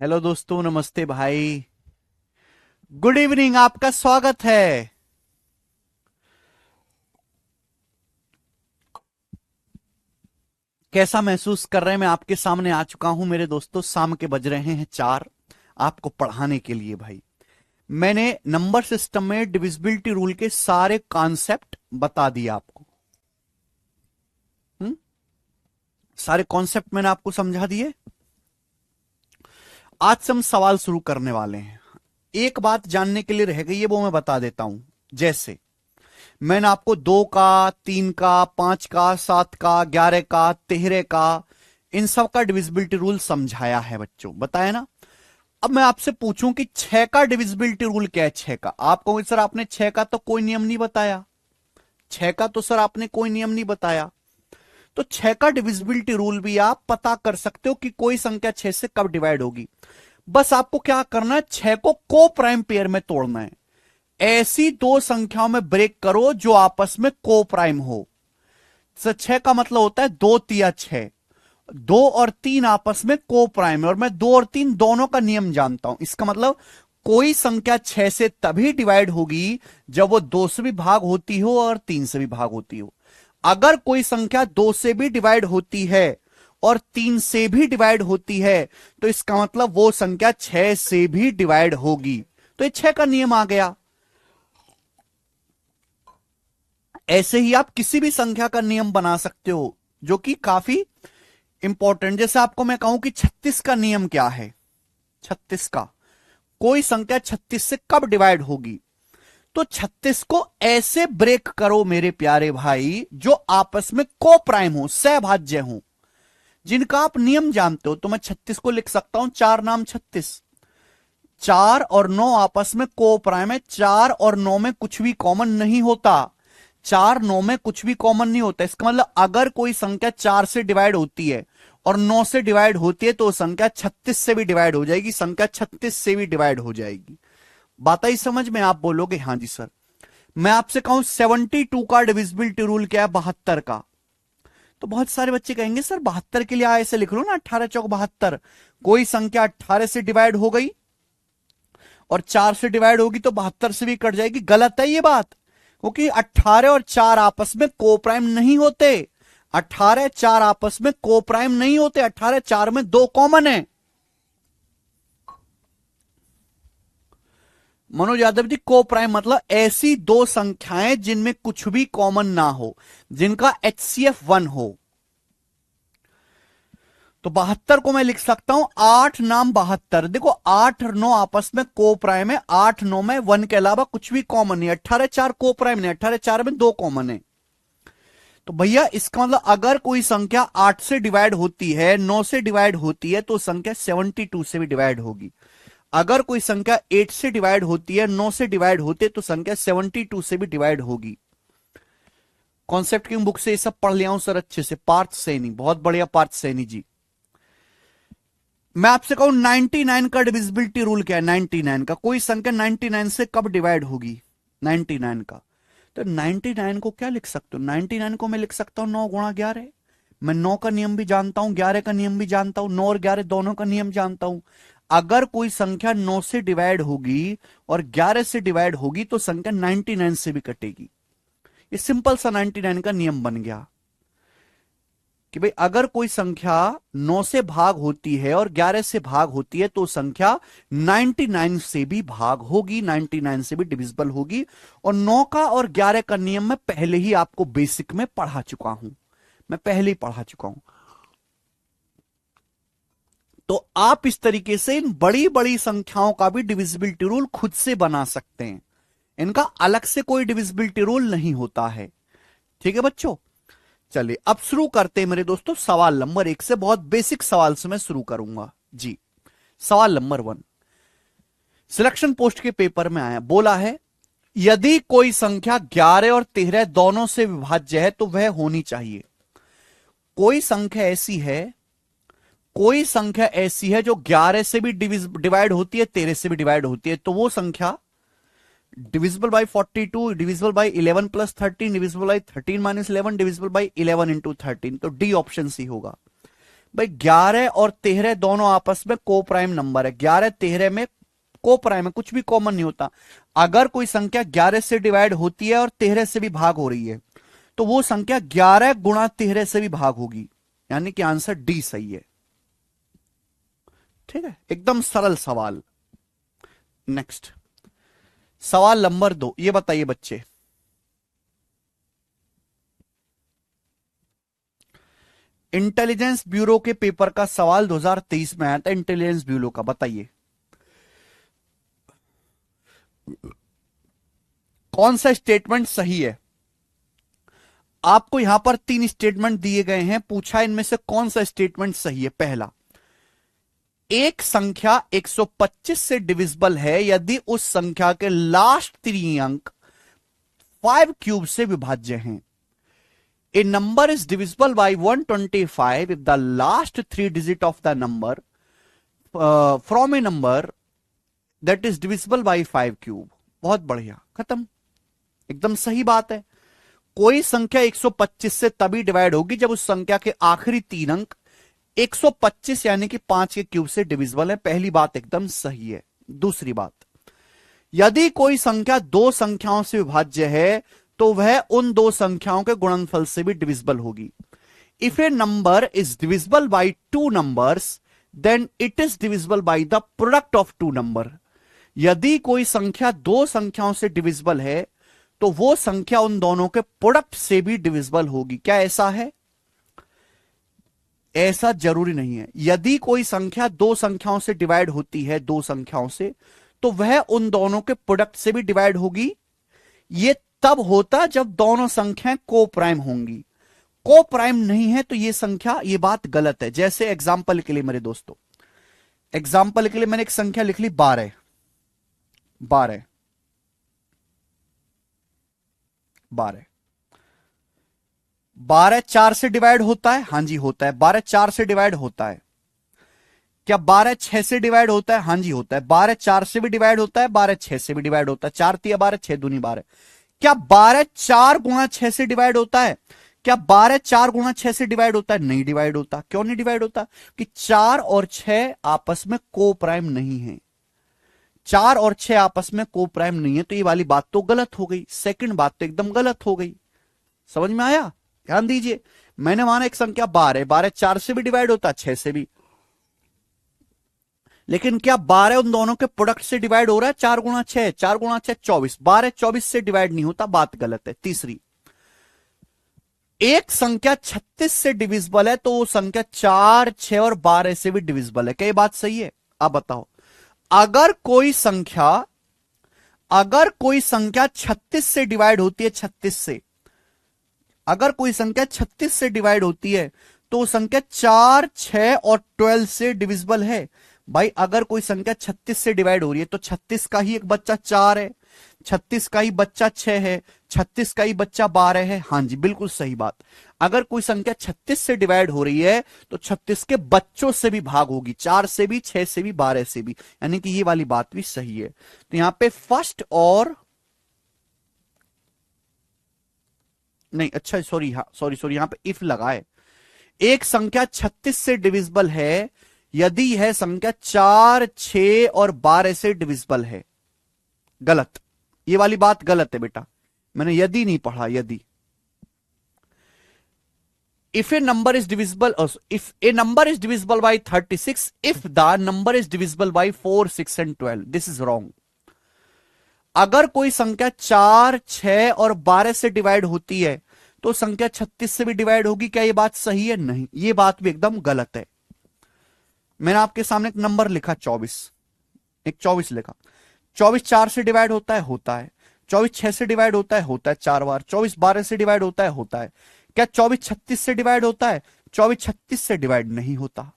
Hello दोस्तों, नमस्ते भाई। गुड इवनिंग, आपका स्वागत है। कैसा महसूस कर रहे हैं? मैं आपके सामने आ चुका हूं मेरे दोस्तों। शाम के बज रहे हैं 4। आपको पढ़ाने के लिए भाई मैंने नंबर सिस्टम में डिविजिबिलिटी रूल के सारे कॉन्सेप्ट बता दिए आपको। हुँ? सारे कॉन्सेप्ट मैंने आपको समझा दिए। आज से हम सवाल शुरू करने वाले हैं। एक बात जानने के लिए रह गई है, वो मैं बता देता हूं। जैसे मैंने आपको 2 का, 3 का, 5 का, 7 का, 11 का, 13 का, इन सब का डिविजिबिलिटी रूल समझाया है बच्चों, बताया ना। अब मैं आपसे पूछूं कि 6 का डिविजिबिलिटी रूल क्या है? 6 का आप कहोगे सर आपने 6 का तो कोई नियम नहीं बताया। 6 का तो सर आपने कोई नियम नहीं बताया। तो 6 का डिविजिबिलिटी रूल भी आप पता कर सकते हो कि कोई संख्या 6 से कब डिवाइड होगी। बस आपको क्या करना है, 6 को को प्राइम पेयर में तोड़ना है। ऐसी दो संख्याओं में ब्रेक करो जो आपस में को प्राइम हो। 6 का मतलब होता है 2 तिया 6। 2 और 3 आपस में को प्राइम है, और मैं 2 और 3 दोनों का नियम जानता हूं। इसका मतलब कोई संख्या 6 से तभी डिवाइड होगी जब वो 2 से भी भाग होती हो और 3 से भी भाग होती हो। अगर कोई संख्या 2 से भी डिवाइड होती है और 3 से भी डिवाइड होती है, तो इसका मतलब वो संख्या 6 से भी डिवाइड होगी। तो ये 6 का नियम आ गया। ऐसे ही आप किसी भी संख्या का नियम बना सकते हो जो कि काफी इंपॉर्टेंट। जैसे आपको मैं कहूं कि 36 का नियम क्या है? 36 का, कोई संख्या 36 से कब डिवाइड होगी? तो 36 को ऐसे ब्रेक करो मेरे प्यारे भाई जो आपस में को प्राइम हो, सहभाज्य हो, जिनका आप नियम जानते हो। तो मैं 36 को लिख सकता हूं 4 नाम 36। 4 और 9 आपस में को प्राइम है। 4 और 9 में कुछ भी कॉमन नहीं होता। 4 9 में कुछ भी कॉमन नहीं होता। इसका मतलब अगर कोई संख्या 4 से डिवाइड होती है और 9 से डिवाइड होती है, तो संख्या 36 से भी डिवाइड हो जाएगी, संख्या 36 से भी डिवाइड हो जाएगी। बात आई समझ में? आप बोलोगे हाँ जी सर। मैं आपसे कहूं 72 का डिविजिबिलिटी रूल क्या है? 72 का। तो बहुत सारे बच्चे कहेंगे सर 72 के लिए ऐसे लिख लो ना, 18 चौक 72। कोई संख्या 18 से डिवाइड हो गई और 4 से डिवाइड होगी तो 72 से भी कट जाएगी। गलत है ये बात, क्योंकि 18 और 4 आपस में को प्राइम नहीं होते। 18 4 आपस में को प्राइम नहीं होते। 18 4 में 2 कॉमन है। मनोज यादव जी, को प्राइम मतलब ऐसी दो संख्याएं जिनमें कुछ भी कॉमन ना हो, जिनका एचसीएफ 1 हो। तो 72 को मैं लिख सकता हूं 8 नाम 72। देखो 8 और 9 आपस में को प्राइम है। 8 9 में 1 के अलावा कुछ भी कॉमन नहीं। 18 4 को प्राइम नहीं, 18 4 में 2 कॉमन है। तो भैया इसका मतलब अगर कोई संख्या 8 से डिवाइड होती है, 9 से डिवाइड होती है, तो संख्या 72 से भी डिवाइड होगी। अगर कोई संख्या 8 से डिवाइड होती है, 9 से डिवाइड होती है, तो संख्या 72 से भी डिवाइड होगी। कॉन्सेप्ट की बुक से ये सब पढ़ लिया हूं सर अच्छे से। पार्थ सैनी, बहुत बढ़िया पार्थ सैनी जी। मैं आपसे कहूं 99 का डिविजिबिलिटी रूल क्या है? 99 का, कोई संख्या 99 से कब डिवाइड होगी? 99 का। तो 99 को क्या लिख सकते हो? 99 को मैं लिख सकता हूं 9 गुणा 11। मैं 9 का नियम भी जानता हूं, 11 का नियम भी जानता हूं, 9 और 11 दोनों का नियम जानता हूं। अगर कोई संख्या 9 से डिवाइड होगी और 11 से डिवाइड होगी, तो संख्या 99 से भी कटेगी। ये सिंपल सा 99 का नियम बन गया कि भाई अगर कोई संख्या 9 से भाग होती है और 11 से भाग होती है, तो संख्या 99 से भी भाग होगी, 99 से भी डिविजिबल होगी। और 9 का और 11 का नियम मैं पहले ही आपको बेसिक में पढ़ा चुका हूं। मैं पहले ही पढ़ा चुका हूं। तो आप इस तरीके से इन बड़ी बड़ी संख्याओं का भी डिविजिबिलिटी रूल खुद से बना सकते हैं। इनका अलग से कोई डिविजिबिलिटी रूल नहीं होता है। ठीक है बच्चों, चलिए अब शुरू करते हैं मेरे दोस्तों। सवाल नंबर 1 से, बहुत बेसिक सवाल से मैं शुरू करूंगा जी। सवाल नंबर 1 सिलेक्शन पोस्ट के पेपर में आया, बोला है यदि कोई संख्या 11 और 13 दोनों से विभाज्य है तो वह होनी चाहिए। कोई संख्या ऐसी है, कोई संख्या ऐसी है जो 11 से भी डिवाइड होती है, 13 से भी डिवाइड होती है, तो वो संख्या divisible by 42, divisible by 11 plus 13, divisible by 13 minus 11, divisible by 11 into 13। तो डी ऑप्शन सी होगा। भाई 11 और 13 दोनों आपस में को प्राइम नंबर है, 11 13 में को प्राइम है, कुछ भी कॉमन नहीं होता। अगर कोई संख्या 11 से डिवाइड होती है और 13 से भी भाग हो रही है तो वो संख्या 11 गुणा 13 से भी भाग होगी, यानी कि आंसर डी सही है। ठीक है, एकदम सरल सवाल। नेक्स्ट सवाल नंबर 2, ये बताइए बच्चे, इंटेलिजेंस ब्यूरो के पेपर का सवाल 2023 में आया था, इंटेलिजेंस ब्यूरो का, बताइए कौन सा स्टेटमेंट सही है। आपको यहां पर 3 स्टेटमेंट दिए गए हैं, पूछा इनमें से कौन सा स्टेटमेंट सही है। पहला, एक संख्या 125 से डिविजिबल है यदि उस संख्या के लास्ट 3 अंक 5 क्यूब से विभाज्य हैं। A number is divisible by 125 if the last 3 digit of the number from a number that is divisible by 5 cube। बहुत बढ़िया, खत्म, एकदम सही बात है। कोई संख्या 125 से तभी डिवाइड होगी जब उस संख्या के आखिरी 3 अंक 125 यानी कि 5 के क्यूब से डिविजिबल है। पहली बात एकदम सही है। दूसरी बात, यदि कोई संख्या 2 संख्याओं से विभाज्य है तो वह उन 2 संख्याओं के गुणनफल से भी डिविजिबल होगी। If a number is divisible by 2 numbers then it is divisible by the product of 2 number. यदि कोई संख्या 2 संख्याओं से डिविजिबल है तो वो संख्या उन दोनों के प्रोडक्ट से भी डिविजिबल होगी। क्या ऐसा है? ऐसा जरूरी नहीं है। यदि कोई संख्या 2 संख्याओं से डिवाइड होती है, 2 संख्याओं से, तो वह उन दोनों के प्रोडक्ट से भी डिवाइड होगी। ये तब होता जब दोनों संख्याएं को प्राइम होंगी। को प्राइम नहीं है तो ये संख्या, ये बात गलत है। जैसे एग्जाम्पल के लिए मेरे दोस्तों, एग्जाम्पल के लिए मैंने एक संख्या लिख ली 12, 12, 12। 12 4 से डिवाइड होता है? हां जी होता है। 12 4 से डिवाइड होता है। क्या 12 6 से डिवाइड होता है? हां जी होता है। 12 4 से भी डिवाइड होता है, 12 6 से भी डिवाइड होता है। 4 तिया 12, 6 दूनी 12। क्या 12 4 गुणा 6 से डिवाइड होता है? क्या 12 4 गुणा 6 से डिवाइड होता है? नहीं डिवाइड होता। क्यों नहीं डिवाइड होता? कि 4 और 6 आपस में को प्राइम नहीं है। 4 और 6 आपस में को प्राइम नहीं है, तो ये वाली बात तो गलत हो गई। सेकंड बात तो एकदम गलत हो गई। समझ में आया? ध्यान दीजिए, मैंने माना एक संख्या 12, 12 4 से भी डिवाइड होता है, 6 से भी, लेकिन क्या 12 उन दोनों के प्रोडक्ट से डिवाइड हो रहा है? 4 गुणा 6, 4 गुणा 6 24, 12 24 से डिवाइड नहीं होता, बात गलत है। तीसरी, एक संख्या 36 से डिविजिबल है तो वो संख्या 4 6 और 12 से भी डिविजिबल है। क्या ये बात सही है? अब बताओ, अगर कोई संख्या 36 से डिवाइड होती है, 36 से, अगर कोई संख्या 36 से डिवाइड होती है तो संख्या 4 6 और 12 से डिविजिबल है। भाई अगर कोई संख्या 36 से डिवाइड हो रही है तो 36 का ही एक बच्चा 4 है, 36 का ही बच्चा 6 है, 36 का ही बच्चा 12 है। हां जी बिल्कुल सही बात। अगर कोई संख्या 36 से डिवाइड हो रही है तो 36 के बच्चों से भी भाग होगी, 4 से भी, 6 से भी, 12 से भी, यानी कि ये वाली बात भी सही है। तो यहां पे फर्स्ट और नहीं, अच्छा सॉरी, हाँ सॉरी यहां पे इफ लगा है। एक संख्या 36 से डिविजिबल है यदि यह संख्या 4 6 और 12 से डिविजिबल है। गलत, ये वाली बात गलत है बेटा, मैंने यदि नहीं पढ़ा। यदि if a number is divisible, if a number is divisible by 36 if the number is divisible by 4 6 and 12, this is wrong। अगर कोई संख्या 4 6 और 12 से डिवाइड होती है तो संख्या 36 से भी डिवाइड होगी। क्या ये बात सही है? नहीं, ये बात भी एकदम गलत है। मैंने आपके सामने एक नंबर लिखा 24, एक 24 लिखा। 24 4 से डिवाइड होता है? होता है। 24 6 से डिवाइड होता है? होता है 4 बार। 24 12 से डिवाइड होता है? होता है। क्या 24 36 से डिवाइड होता है? 24 36 से डिवाइड नहीं होता।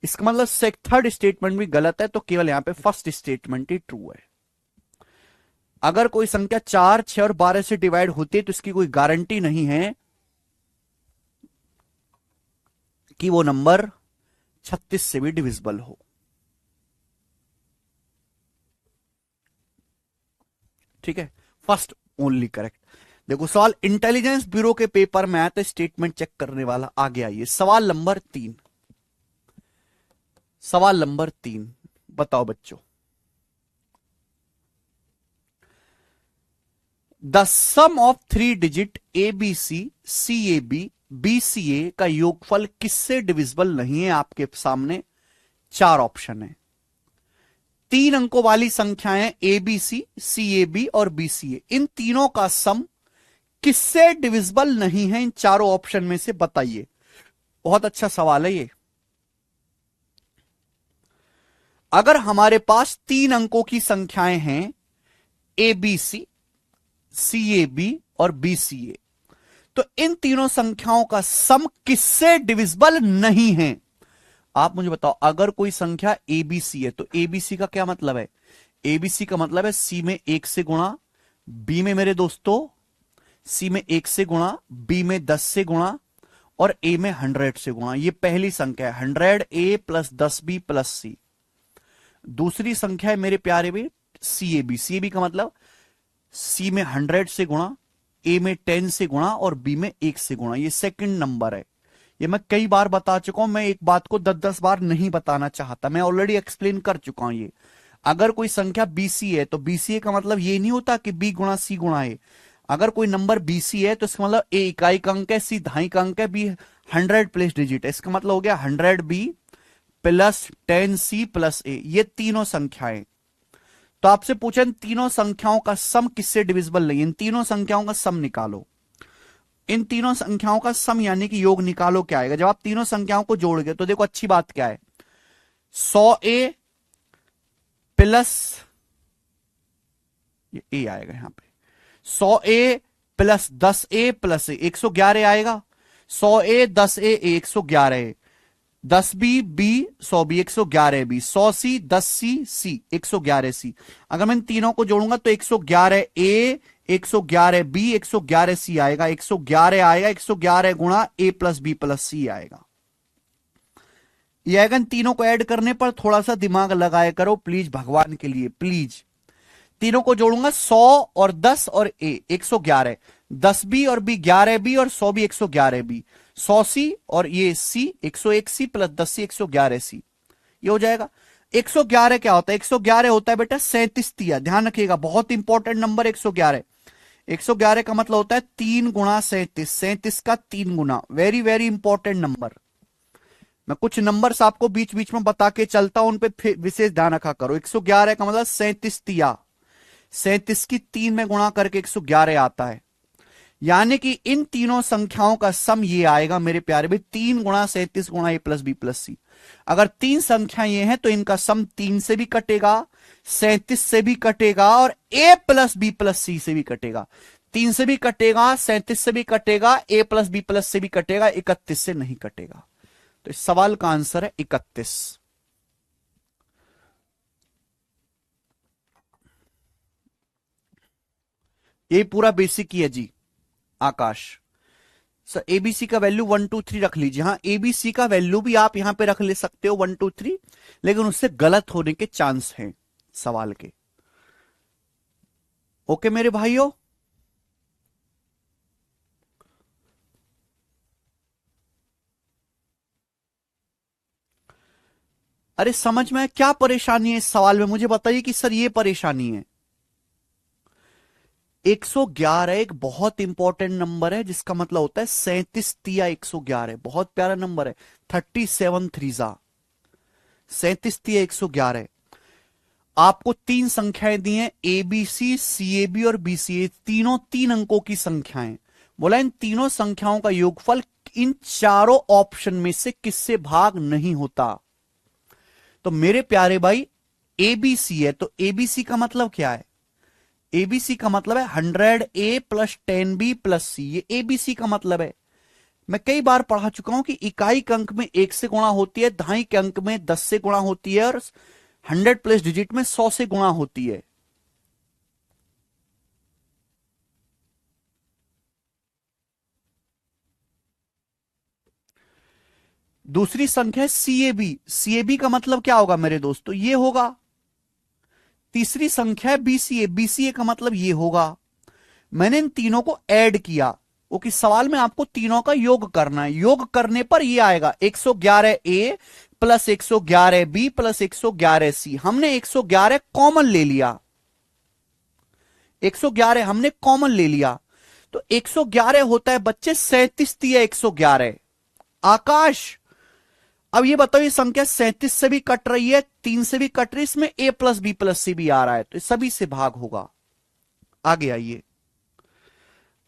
इसका मतलब थर्ड स्टेटमेंट भी गलत है, तो केवल यहां पे फर्स्ट स्टेटमेंट ही ट्रू है। अगर कोई संख्या 4 6 और 12 से डिवाइड होती है तो इसकी कोई गारंटी नहीं है कि वो नंबर 36 से भी डिविजिबल हो। ठीक है, फर्स्ट ओनली करेक्ट। देखो सवाल इंटेलिजेंस ब्यूरो के पेपर में आया तो स्टेटमेंट चेक करने वाला आगे आइए। सवाल नंबर 3, सवाल नंबर 3 बताओ बच्चों। The sum of 3 digit ABC CAB BCA का योगफल किससे डिविजिबल नहीं है? आपके सामने 4 ऑप्शन है। 3 अंकों वाली संख्याएं ABC CAB और BCA, इन तीनों का सम किससे डिविजिबल नहीं है? इन चारों ऑप्शन में से बताइए। बहुत अच्छा सवाल है ये। अगर हमारे पास 3 अंकों की संख्याएं हैं ABC CAB और BCA, तो इन तीनों संख्याओं का सम किससे डिविजिबल नहीं है? आप मुझे बताओ। अगर कोई संख्या ABC है तो ABC का क्या मतलब है? ABC का मतलब है C में 1 से गुणा, B में मेरे दोस्तों C में 1 से गुणा, B में 10 से गुणा और A में 100 से गुणा। ये पहली संख्या है 100A plus 10B plus C। दूसरी संख्या है मेरे प्यारे भी CAB। CAB का मतलब C में 100 से गुणा, A में 10 से गुणा और B में 1 से गुणा। ये सेकंड नंबर है। ये मैं कई बार बता चुका हूं। मैं एक बात को 10-10 बार नहीं बताना चाहता, मैं ऑलरेडी एक्सप्लेन कर चुका हूं ये। अगर कोई संख्या BC है तो BCA का मतलब ये नहीं होता कि B गुणा C गुणा A। अगर कोई नंबर BC है तो इसका मतलब A इकाई का अंक है, C दहाई का अंक है, B 100 प्लस डिजिट है। इसका मतलब हो गया 100B plus 10C plus A। ये तीनों संख्याएं। तो आपसे पूछा इन तीनों संख्याओं का सम किससे डिविजिबल नहीं? इन तीनों संख्याओं का सम निकालो। इन तीनों संख्याओं का सम यानी कि योग निकालो। क्या आएगा जब आप तीनों संख्याओं को जोड़ोगे? तो देखो अच्छी बात क्या है, 100A प्लस ये A आएगा यहां पे, 100A प्लस 10A प्लस 111 आएगा। 100A 10A 111, 10B B 100B 111B, 100C 10C C 111C। अगर मैं इन तीनों को जोड़ूंगा तो 111A 111B 111C आएगा। 111 आएगा, 111 गुणा A plus B plus C आएगा। ये आएगा। इन तीनों को ऐड करने पर थोड़ा सा दिमाग लगाया करो प्लीज, भगवान के लिए प्लीज। तीनों को जोड़ूंगा 100 और 10 और A 111, 10B और B 11B और 100B 111B, 100C और ये C 101C plus 10C 111C। ये हो जाएगा। 111 क्या होता है? 111 होता है बेटा 37 तिया। ध्यान रखिएगा, बहुत इंपॉर्टेंट नंबर 111। 111 का मतलब होता है 3 गुणा 37, 37 का 3 गुना। Very very important number. मैं कुछ नंबर्स आपको बीच बीच में बता के चलता हूं, उन पे विशेष ध्यान रखा करो। 111 का मतलब 37 तिया, 37 की 3 में गुणा करके 111 आता है। यानी कि इन तीनों संख्याओं का सम ये आएगा मेरे प्यारे भाई, 3 गुणा 37 गुणा A plus B plus C। अगर 3 संख्या ये हैं तो इनका सम 3 से भी कटेगा, 37 से भी कटेगा और A plus B plus C से भी कटेगा। 3 से भी कटेगा, 37 से भी कटेगा, A प्लस B प्लस से भी कटेगा, 31 से नहीं कटेगा। तो इस सवाल का आंसर है 31। ये पूरा बेसिक ही है जी आकाश। सर एबीसी का वैल्यू 1 2 3 रख लीजिए। हाँ एबीसी का वैल्यू भी आप यहां पे रख ले सकते हो 1 2 3, लेकिन उससे गलत होने के चांस हैं सवाल के। ओके मेरे भाइयों, अरे समझ में क्या परेशानी है इस सवाल में? मुझे बताइए कि सर ये परेशानी है। 111 एक बहुत इंपॉर्टेंट नंबर है, जिसका मतलब होता है 37 तिया 111। बहुत प्यारा नंबर है। 37 थ्रीजा 37 तिया 111। आपको 3 संख्याएं दी हैं एबीसी सीएबी और बीसीए, तीनों 3 अंकों की संख्याएं। बोला इन तीनों संख्याओं का योगफल इन चारों ऑप्शन में से किससे भाग नहीं होता? तो मेरे प्यारे भाई एबीसी है तो एबीसी का मतलब क्या है? एबीसी का मतलब है 100A plus 10B plus C। ये एबीसी का मतलब है। मैं कई बार पढ़ा चुका हूं कि इकाई के अंक में 1 से गुणा होती है, दहाई के अंक में 10 से गुणा होती है और 100 प्लस डिजिट में 100 से गुणा होती है। दूसरी संख्या है सीएबी। सीएबी का मतलब क्या होगा मेरे दोस्तों? ये होगा। तीसरी संख्या है बीसीए। बीसीए का मतलब ये होगा। मैंने इन तीनों को ऐड किया, वो कि सवाल में आपको तीनों का योग करना है। योग करने पर ये आएगा 111 ए प्लस 111 बी प्लस 111 सी। हमने 111 कॉमन ले लिया, 111 हमने कॉमन ले लिया, तो 111 होता है बच्चे 37 दिया 111। आकाश अब ये बताओ, ये संख्या 37 से भी कट रही है, 3 से भी कट रही है, इसमें ए प्लस बी प्लस सी भी आ रहा है, तो सभी से भाग होगा। आगे आइए,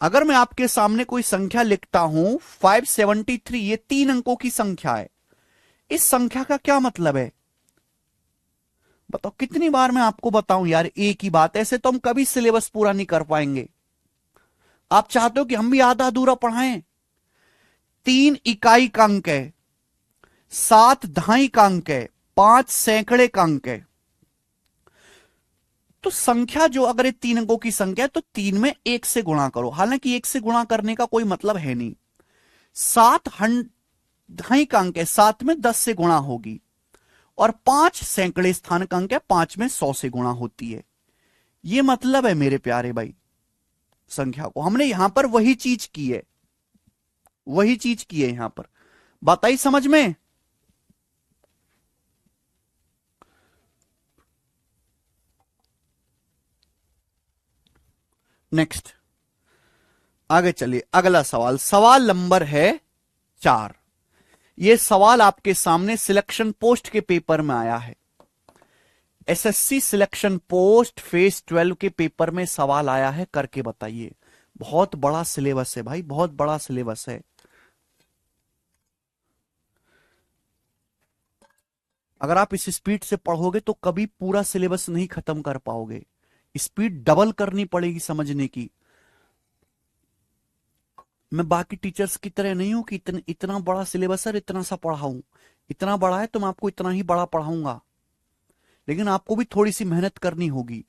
अगर मैं आपके सामने कोई संख्या लिखता हूं 573, ये 3 अंकों की संख्या है, इस संख्या का क्या मतलब है बताओ? कितनी बार मैं आपको बताऊं यार एक ही बात, ऐसे तो हम कभी सिलेबस पूरा नहीं कर पाएंगे। आप चाहते हो कि हम भी आधा अधूरा पढ़ाएं? 3 इकाई का अंक है, 7 दहाई का अंक है, 5 सैकड़े का अंक है। तो संख्या जो अगर ये 3 अंकों की संख्या है तो 3 में 1 से गुणा करो, हालांकि 1 से गुणा करने का कोई मतलब है नहीं। 7 दहाई का अंक है, 7 में 10 से गुणा होगी, और 5 सैकड़े स्थान का अंक है, 5 में 100 से गुणा होती है। ये मतलब है मेरे प्यारे भाई, संख्या को हमने यहां पर वही चीज की है, वही चीज की है यहां पर। बताइए समझ में? नेक्स्ट आगे चलिए, अगला सवाल, सवाल नंबर है 4। यह सवाल आपके सामने सिलेक्शन पोस्ट के पेपर में आया है। एसएससी सिलेक्शन पोस्ट फेज 12 के पेपर में सवाल आया है, करके बताइए। बहुत बड़ा सिलेबस है भाई, बहुत बड़ा सिलेबस है। अगर आप इस स्पीड से पढ़ोगे तो कभी पूरा सिलेबस नहीं खत्म कर पाओगे, स्पीड डबल करनी पड़ेगी समझने की। मैं बाकी टीचर्स की तरह नहीं हूं कि इतना बड़ा सिलेबस है, इतना सा पढ़ाऊं। इतना बड़ा है तो मैं आपको इतना ही बड़ा पढ़ाऊंगा, लेकिन आपको भी थोड़ी सी मेहनत करनी होगी।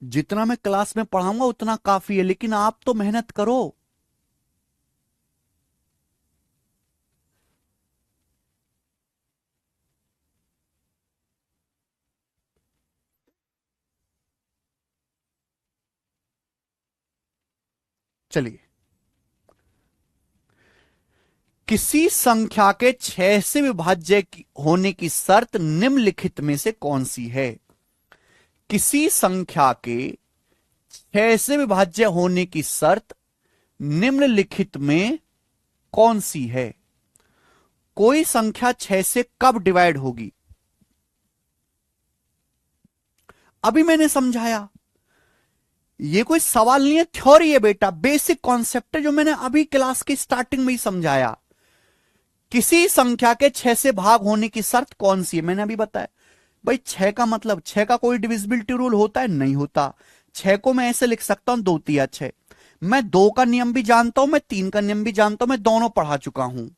जितना मैं क्लास में पढ़ाऊंगा उतना काफी है, लेकिन आप तो मेहनत करो। चलिए, किसी संख्या के 6 से विभाज्य होने की शर्त निम्नलिखित में से कौन सी है? किसी संख्या के 6 से विभाज्य होने की शर्त निम्नलिखित में कौन सी है? कोई संख्या 6 से कब डिवाइड होगी? अभी मैंने समझाया, ये कोई सवाल नहीं है, थ्योरी है बेटा, बेसिक कॉन्सेप्ट है जो मैंने अभी क्लास की स्टार्टिंग में ही समझाया। किसी संख्या के 6 से भाग होने की शर्त कौन सी है, मैंने अभी बताया। भाई 6 का मतलब, 6 का कोई डिविजिबिलिटी रूल होता है? नहीं होता। 6 को मैं ऐसे लिख सकता हूं 2 तिया 6। मैं 2 का नियम भी जानता हूं, मैं 3 का नियम भी जानता हूं, मैं दोनों पढ़ा चुका हूं।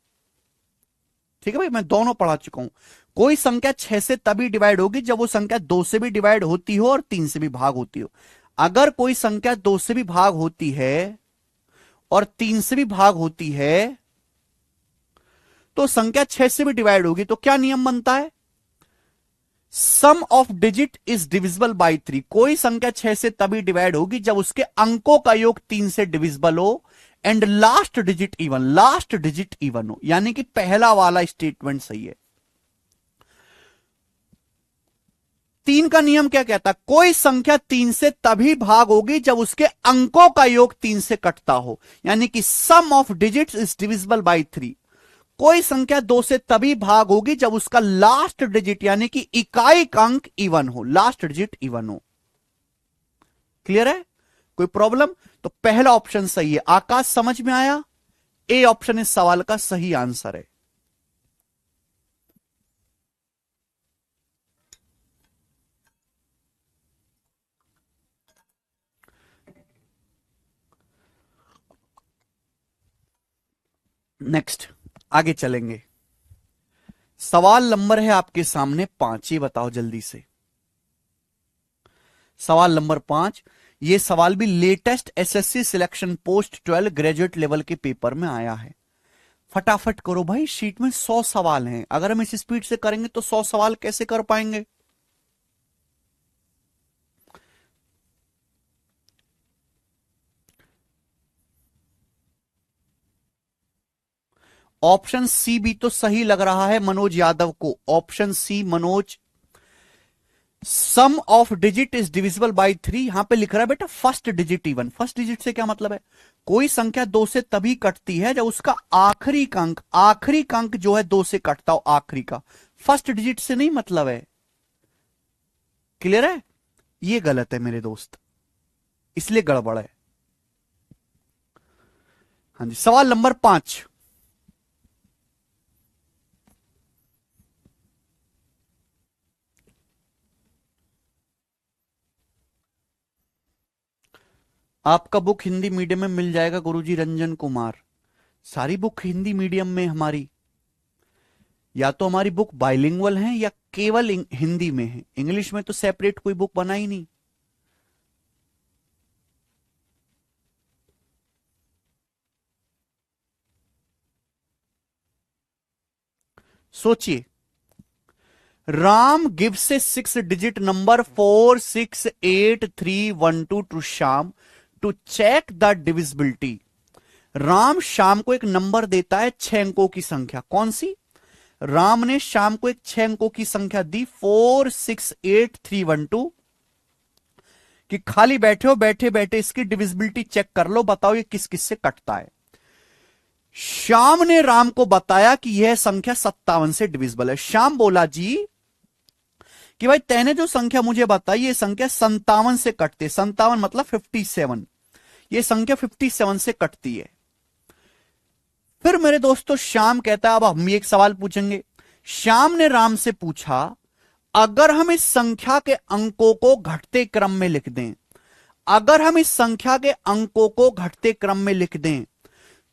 ठीक है भाई, मैं दोनों पढ़ा चुका हूं। कोई संख्या 6 से तभी डिवाइड होगी जब वो संख्या 2 से भी डिवाइड होती हो और 3 से भी भाग होती हो। अगर कोई संख्या 2 से भी भाग होती है और 3 से भी भाग होती है तो संख्या 6 से भी डिवाइड होगी, तो क्या नियम बनता है? Sum of digit is divisible by 3। कोई संख्या 6 से तभी डिवाइड होगी जब उसके अंकों का योग 3 से डिविजिबल हो and last digit even, last digit even हो, यानी कि पहला वाला स्टेटमेंट सही है। 3 का नियम क्या कहता है? कोई संख्या 3 से तभी भाग होगी जब उसके अंकों का योग 3 से कटता हो, यानी कि sum of digits is divisible by 3। कोई संख्या 2 से तभी भाग होगी जब उसका लास्ट डिजिट यानी कि इकाई का अंक इवन हो, लास्ट डिजिट इवन हो। क्लियर है? कोई प्रॉब्लम? तो पहला ऑप्शन सही है। आकाश समझ में आया? ए ऑप्शन इस सवाल का सही आंसर है। नेक्स्ट आगे चलेंगे, सवाल नंबर है आपके सामने 5। ये बताओ जल्दी से, सवाल नंबर 5। ये सवाल भी latest SSC selection post 12 graduate level के पेपर में आया है। फटाफट करो भाई, शीट में 100 सवाल हैं, अगर हम इस स्पीड से करेंगे तो 100 सवाल कैसे कर पाएंगे? ऑप्शन सी भी तो सही लग रहा है मनोज यादव को, option C Manoj. Sum of digit is divisible by 3, यहां पे लिख रहा है बेटा first digit even. First digit से क्या मतलब है? कोई संख्या दो से तभी कटती है जब उसका आखिरी का अंक जो है दो से कटता हो, आखिरी का। फर्स्ट डिजिट से नहीं मतलब है। क्लियर है? ये गलत है मेरे दोस्त, इसलिए गड़बड़ है। हाँ जी, सवाल नंबर 5। आपका बुक हिंदी मीडियम में मिल जाएगा गुरुजी रंजन कुमार। सारी बुक हिंदी मीडियम में हमारी, या तो हमारी बुक बाइलिंगुअल है या केवल हिंदी में है, इंग्लिश में तो सेपरेट कोई बुक बना ही नहीं। सोचिए, Ram gives a 6 digit number 468312 to Shyam to check the divisibility. Ram Shyam को एक नंबर देता है 6 अंकों की संख्या, कौन सी? राम ने श्याम को एक 6 अंकों की संख्या दी 468312, कि खाली बैठे हो, बैठे बैठे इसकी डिविजिबिलिटी चेक कर लो, बताओ ये किस किस से कटता है। श्याम ने राम को बताया कि यह संख्या 57 से डिविजिबल है। श्याम बोला जी कि भाई तैने जो संख्या मुझे बताई ये संख्या 57 से कटती है, 57 मतलब 57, ये संख्या 57 से कटती है। फिर मेरे दोस्तों श्याम कहता है, अब हम एक सवाल पूछेंगे। श्याम ने राम से पूछा, अगर हम इस संख्या के अंकों को घटते क्रम में लिख दें, अगर हम इस संख्या के अंकों को घटते क्रम में लिख दें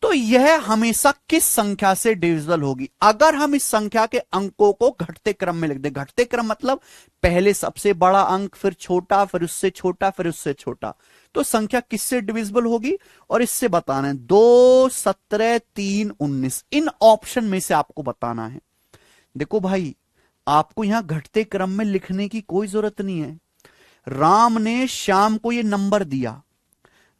तो यह हमेशा किस संख्या से डिविजिबल होगी? अगर हम इस संख्या के अंकों को घटते क्रम में लिख दें, घटते क्रम मतलब पहले सबसे बड़ा अंक, फिर छोटा, फिर उससे छोटा, फिर उससे छोटा, तो संख्या किससे डिविजिबल होगी? और इससे बताना है 2, 17, 3, 19, इन ऑप्शन में से आपको बताना है। देखो भाई, आपको यहां घटते क्रम में लिखने की कोई जरूरत नहीं है। राम ने श्याम को यह नंबर दिया,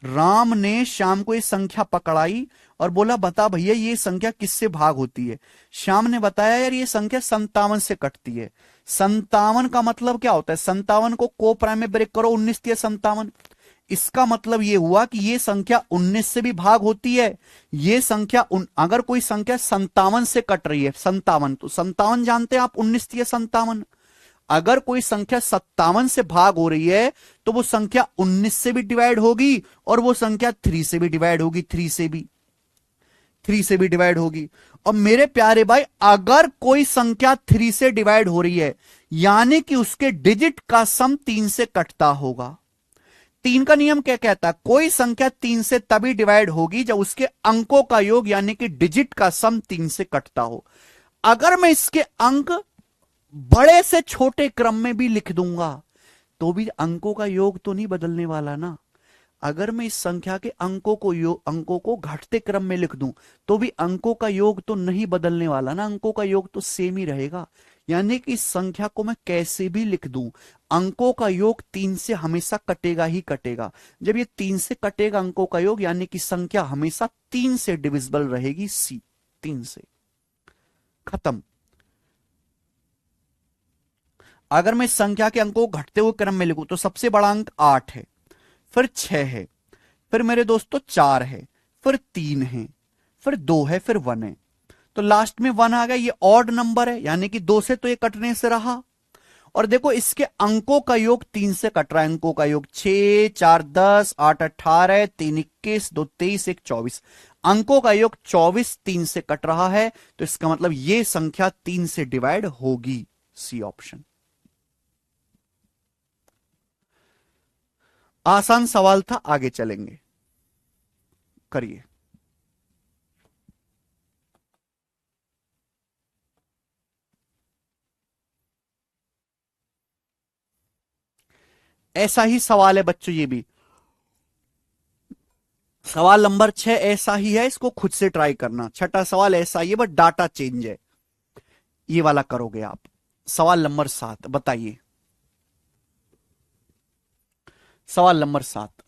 राम ने श्याम को ये संख्या पकड़ाई और बोला बता भैया ये संख्या किससे भाग होती है? श्याम ने बताया यार ये संख्या 57 से कटती है। 57 का मतलब क्या होता है? 57 को प्राइम में ब्रेक करो, 19 या 57, इसका मतलब ये हुआ कि ये संख्या 19 से भी भाग होती है। ये संख्या अगर कोई संख्या 57 से कट रही है, 57, तो 57 जानते हैं आप, 19 या 57। अगर कोई संख्या 57 से भाग हो रही है तो वो संख्या 19 से भी डिवाइड होगी और वो संख्या 3 से भी डिवाइड होगी, 3 से भी डिवाइड होगी। और मेरे प्यारे भाई, अगर कोई संख्या 3 से डिवाइड हो रही है यानी कि उसके डिजिट का सम 3 से कटता होगा। 3 का नियम क्या कहता है? कोई संख्या 3 से तभी डिवाइड होगी जब उसके अंकों का योग यानी कि डिजिट का सम 3 से कटता हो। अगर मैं इसके अंक बड़े से छोटे क्रम में भी लिख दूंगा तो भी अंकों का योग तो नहीं बदलने वाला ना। अगर मैं इस संख्या के अंकों को घटते क्रम में लिख दूं तो भी अंकों का योग तो नहीं बदलने वाला ना, अंकों का योग तो सेम ही रहेगा। यानी कि इस संख्या को मैं कैसे भी लिख दूं, अंकों का योग 3 से हमेशा कटेगा ही कटेगा। जब ये 3 से कटेगा अंकों का योग यानी कि संख्या हमेशा 3 से डिविजिबल रहेगी, सी 3 से। खत्म। अगर मैं इस संख्या के अंकों को घटते हुए क्रम में लिखूं तो सबसे बड़ा अंक 8 है, फिर 6 है, फिर मेरे दोस्तों 4 है, फिर 3 है, फिर 2 है, फिर 1 है, तो लास्ट में 1 आ गया। ये ऑड नंबर है यानी कि 2 से तो ये कटने से रहा। और देखो इसके अंकों का योग 3 से कट रहा है, अंकों का योग 6, 4, 10, 8, 18, 3, 21, 2, 23, 1, 24, अंकों का योग 24 3 से कट रहा है, तो इसका मतलब ये संख्या 3 से डिवाइड होगी, सी ऑप्शन। आसान सवाल था, आगे चलेंगे, करिए। ऐसा ही सवाल है बच्चों, ये भी सवाल नंबर 6 ऐसा ही है, इसको खुद से ट्राई करना। छठा सवाल ऐसा ही है बट डाटा चेंज है, ये वाला करोगे आप। सवाल नंबर 7 बताइए, सवाल नंबर 7।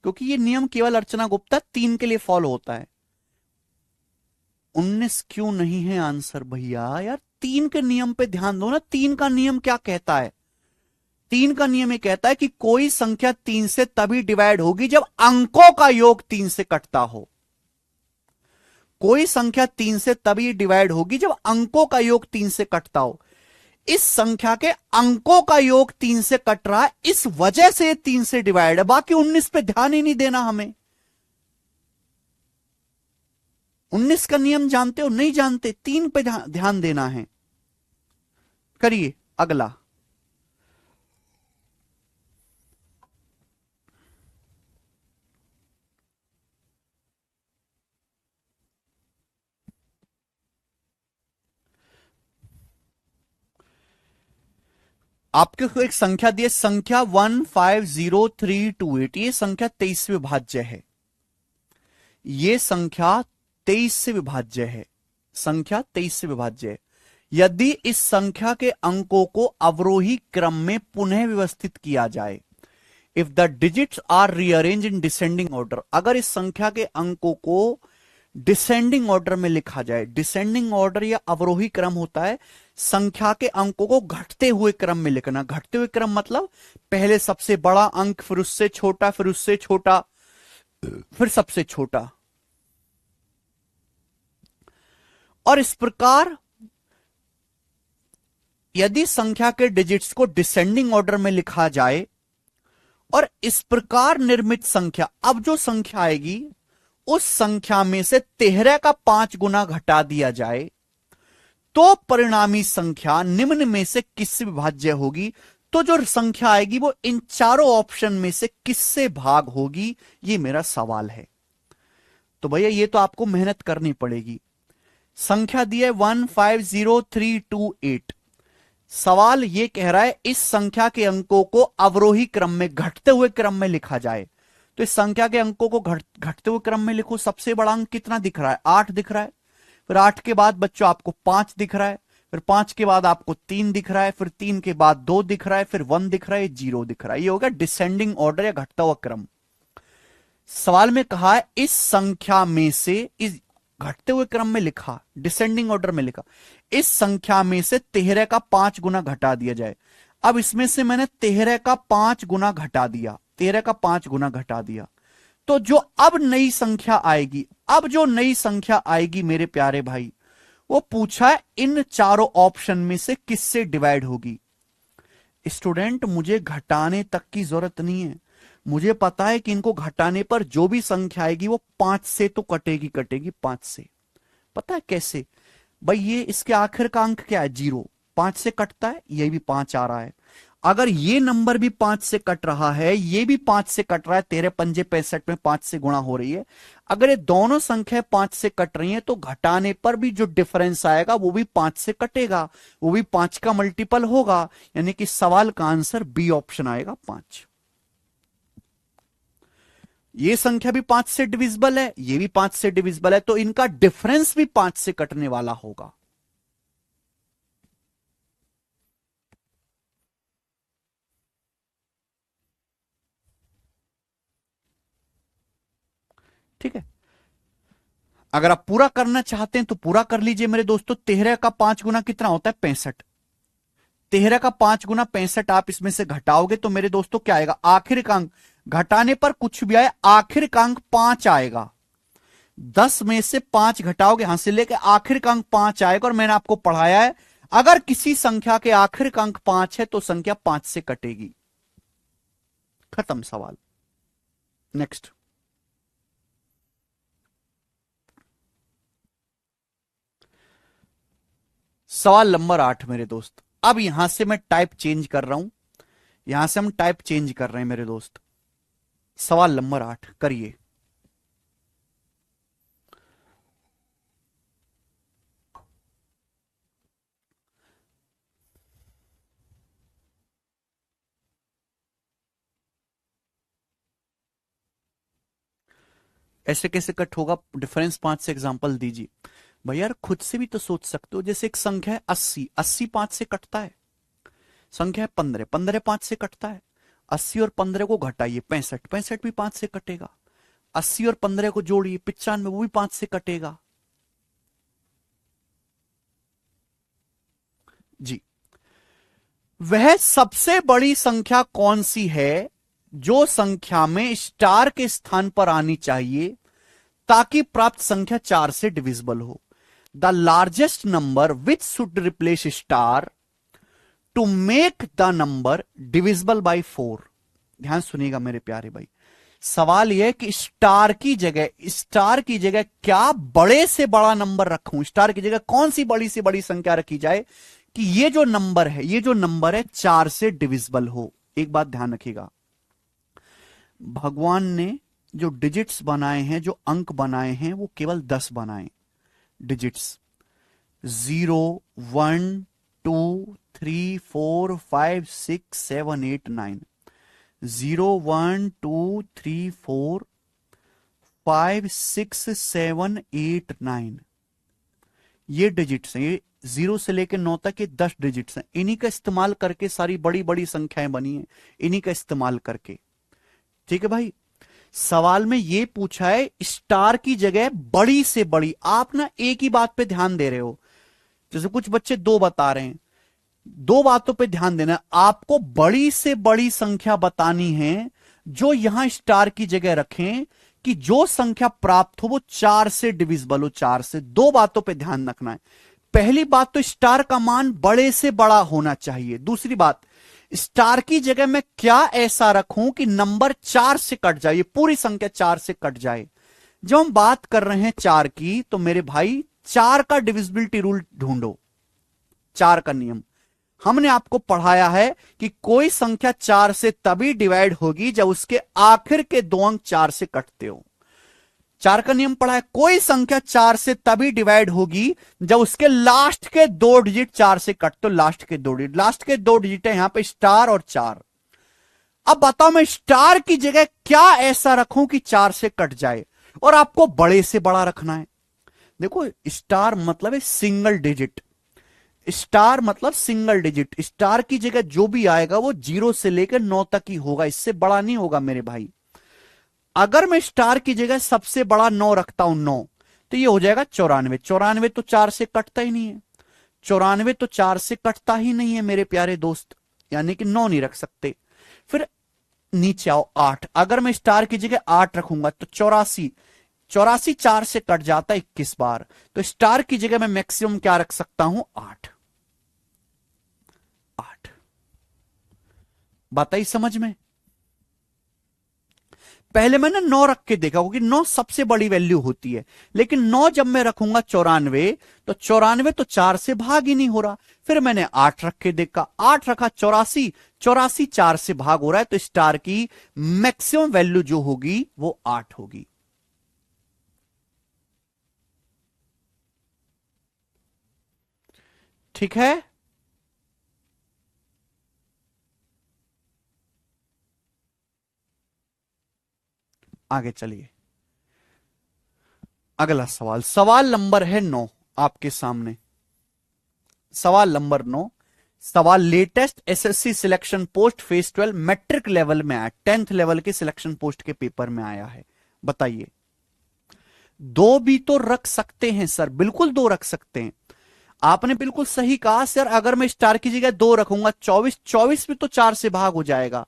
क्योंकि ये नियम केवल अर्चना गुप्ता 3 के लिए फॉलो होता है। 19 क्यों नहीं है आंसर भैया? यार 3 के नियम पे ध्यान दो ना। 3 का नियम क्या कहता है? 3 का नियम ये कहता है कि कोई संख्या 3 से तभी डिवाइड होगी जब अंकों का योग 3 से कटता हो। कोई संख्या 3 से तभी डिवाइड होगी जब अंकों का योग 3 से कटता हो। इस संख्या के अंकों का योग 3 से कट रहा है, इस वजह से 3 से डिवाइड है। बाकी 19 पे ध्यान ही नहीं देना हमें। 19 का नियम जानते हो? नहीं जानते। 3 पे ध्यान देना है। करिए अगला। आपके को एक संख्या दी है, संख्या 150328। ये संख्या 23 से विभाज्य है। ये संख्या 23 से विभाज्य है। संख्या 23 से विभाज्य है। यदि इस संख्या के अंकों को अवरोही क्रम में पुनः व्यवस्थित किया जाए, if the digits are rearrange in descending order, अगर इस संख्या के अंकों को डिसेंडिंग ऑर्डर में लिखा जाए। डिसेंडिंग ऑर्डर या अवरोही क्रम होता है संख्या के अंकों को घटते हुए क्रम में लिखना। घटते हुए क्रम मतलब पहले सबसे बड़ा अंक, फिर उससे छोटा, फिर उससे छोटा, फिर सबसे छोटा। और इस प्रकार यदि संख्या के डिजिट्स को डिसेंडिंग ऑर्डर में लिखा जाए और इस प्रकार निर्मित संख्या, अब जो संख्या आएगी उस संख्या में से 13 का 5 गुना घटा दिया जाए, तो परिणामी संख्या निम्न में से किससे विभाज्य होगी? तो जो संख्या आएगी वो इन चारों ऑप्शन में से किससे भाग होगी? ये मेरा सवाल है। तो भैया ये तो आपको मेहनत करनी पड़ेगी। संख्या दी है 150328। सवाल ये कह रहा है इस संख्या के अंकों को अवरोही क्रम में, घटते हुए क्रम में लिखा जाए। तो इस संख्या के अंकों को घटते हुए क्रम में लिखो। सबसे बड़ा अंक कितना दिख रहा है? 8 दिख रहा है। फिर 8 के बाद बच्चों आपको 5 दिख रहा है। फिर 5 के बाद आपको 3 दिख रहा है। फिर 3 के बाद 2 दिख रहा है। फिर 1 दिख रहा है, 0 दिख रहा है। ये होगा डिसेंडिंग ऑर्डर या घटता हुआ क्रम। सवाल में कहा है इस संख्या में से, इस घटते हुए क्रम में लिखा, डिसेंडिंग ऑर्डर में लिखा, इस संख्या में से 13 का 5 गुना घटा दिया जाए। अब इसमें से मैंने 13 का 5 गुना घटा दिया, 13 का 5 गुना घटा दिया। तो जो अब नई संख्या आएगी, अब जो नई संख्या आएगी मेरे प्यारे भाई, वो पूछा है इन चारों ऑप्शन में से किससे डिवाइड होगी। स्टूडेंट मुझे घटाने तक की जरूरत नहीं है। मुझे पता है कि इनको घटाने पर जो भी संख्या आएगी वो 5 से तो कटेगी, कटेगी 5 से। पता है कैसे भाई? ये इसके आखिर का अंक क्या है? 0। 5 से कटता है, ये भी 5 आ रहा है। अगर ये नंबर भी 5 से कट रहा है, ये भी 5 से कट रहा है, 13 पंजे 65 में 5 से गुणा हो रही है। अगर ये दोनों संख्या 5 से कट रही हैं तो घटाने पर भी जो डिफरेंस आएगा वो भी 5 से कटेगा, वो भी 5 का मल्टीपल होगा। यानी कि सवाल का आंसर बी ऑप्शन आएगा, 5। ये संख्या भी 5 से डिविजिबल है, ये भी 5 से डिविजिबल है, तो इनका डिफरेंस भी 5 से कटने वाला होगा। ठीक है। अगर आप पूरा करना चाहते हैं तो पूरा कर लीजिए मेरे दोस्तों। 13 का 5 गुना कितना होता है? 65। 13 का 5 गुना 65 आप इसमें से घटाओगे तो मेरे दोस्तों क्या आएगा? आखिर का अंक, घटाने पर कुछ भी आए, आखिर का अंक 5 आएगा। 10 में से 5 घटाओगे, यहां से लेके आखिर का अंक 5 आएगा। और मैंने आपको पढ़ाया है अगर किसी संख्या के आखिर का अंक 5 है तो संख्या 5 से कटेगी। खत्म सवाल। नेक्स्ट। सवाल नंबर 8 मेरे दोस्त। अब यहां से मैं टाइप चेंज कर रहा हूं, यहां से हम टाइप चेंज कर रहे हैं मेरे दोस्त। सवाल नंबर 8 करिए। ऐसे कैसे कट होगा? डिफरेंस 5 से एग्जांपल दीजिए। भैया यार खुद से भी तो सोच सकते हो। जैसे एक संख्या है 80, 80 5 से कटता है। संख्या है 15, 15 5 से कटता है। 80 और 15 को घटाइए 65, 65 भी 5 से कटेगा। 80 और 15 को जोड़िए 95, वो भी 5 से कटेगा। जी, वह सबसे बड़ी संख्या कौन सी है जो संख्या में स्टार के स्थान पर आनी चाहिए ताकि प्राप्त संख्या 4 से डिविजिबल हो? The largest number which should replace star to make the number divisible by 4। ध्यान सुनिएगा मेरे प्यारे भाई, सवाल यह कि स्टार की जगह क्या बड़े से बड़ा नंबर रखूं? स्टार की जगह कौन सी बड़ी से बड़ी संख्या रखी जाए कि ये जो नंबर है 4 से डिविजिबल हो? एक बात ध्यान रखिएगा, भगवान ने जो डिजिट्स बनाए हैं, जो अंक बनाए हैं, वो केवल 10 बनाए डिजिट्स। 0 1 2 3 4 5 6 7 8 9। 0 1 2 3 4 5 6 7 8 9 ये डिजिट्स हैं। ये 0 से लेकर 9 तक ये 10 डिजिट्स हैं। इन्हीं का इस्तेमाल करके सारी बड़ी बड़ी संख्याएं बनी हैं, इन्हीं का इस्तेमाल करके। ठीक है भाई, सवाल में ये पूछा है स्टार की जगह बड़ी से बड़ी। आप ना एक ही बात पे ध्यान दे रहे हो, जैसे कुछ बच्चे दो बता रहे हैं, दो बातों पे ध्यान देना। आपको बड़ी से बड़ी संख्या बतानी है जो यहां स्टार की जगह रखें कि जो संख्या प्राप्त हो वो 4 से डिविजिबल हो। 4 से, दो बातों पे ध्यान रखना है। पहली बात तो स्टार का मान बड़े से बड़ा होना चाहिए। दूसरी बात, स्टार की जगह मैं क्या ऐसा रखूं कि नंबर 4 से कट जाए, पूरी संख्या 4 से कट जाए। जब हम बात कर रहे हैं 4 की, तो मेरे भाई 4 का डिविजिबिलिटी रूल ढूंढो। 4 का नियम हमने आपको पढ़ाया है कि कोई संख्या 4 से तभी डिवाइड होगी जब उसके आखिर के 2 अंक 4 से कटते हो। 4 का नियम पढ़ा है, कोई संख्या 4 से तभी डिवाइड होगी जब उसके लास्ट के 2 डिजिट 4 से कटते हो। लास्ट के 2 डिजिट है यहां पे स्टार और 4। अब बताओ मैं स्टार की जगह क्या ऐसा रखूं कि 4 से कट जाए, और आपको बड़े से बड़ा रखना है। देखो, स्टार मतलब है सिंगल डिजिट। स्टार मतलब सिंगल डिजिट। स्टार की जगह जो भी आएगा वो 0 से लेकर 9 तक ही होगा, इससे बड़ा नहीं होगा मेरे भाई। अगर मैं स्टार की जगह सबसे बड़ा 9 रखता हूं, 9, तो ये हो जाएगा 94। 94 तो 4 से कटता ही नहीं है। 94 तो 4 से कटता ही नहीं है मेरे प्यारे दोस्त, यानी कि 9 नहीं रख सकते। फिर नीचे आओ, 8। अगर मैं स्टार की जगह 8 रखूंगा तो 84। 84 4 से कट जाता है 21 बार, तो स्टार की जगह मैं मैक्सिमम क्या रख सकता हूं? 8। 8 बात आई समझ में? पहले मैंने 9 रख के देखा, क्योंकि 9 सबसे बड़ी वैल्यू होती है। लेकिन 9 जब मैं रखूंगा 94, तो 94 तो 4 से भाग ही नहीं हो रहा। फिर मैंने 8 रख के देखा, 8 रखा, 84, 84 4 से भाग हो रहा है, तो स्टार की मैक्सिमम वैल्यू जो होगी वो 8 होगी। ठीक है, आगे चलिए। अगला सवाल, सवाल नंबर है 9 आपके सामने। सवाल नंबर 9, सवाल latest SSC selection post phase 12 matric level में आया, 10th लेवल के सिलेक्शन पोस्ट के पेपर में आया है। बताइए, दो भी तो रख सकते हैं सर, बिल्कुल दो रख सकते हैं। आपने बिल्कुल सही कहा सर, अगर मैं स्टार की जगह 2 रखूंगा 24, 24 भी तो 4 से भाग हो जाएगा।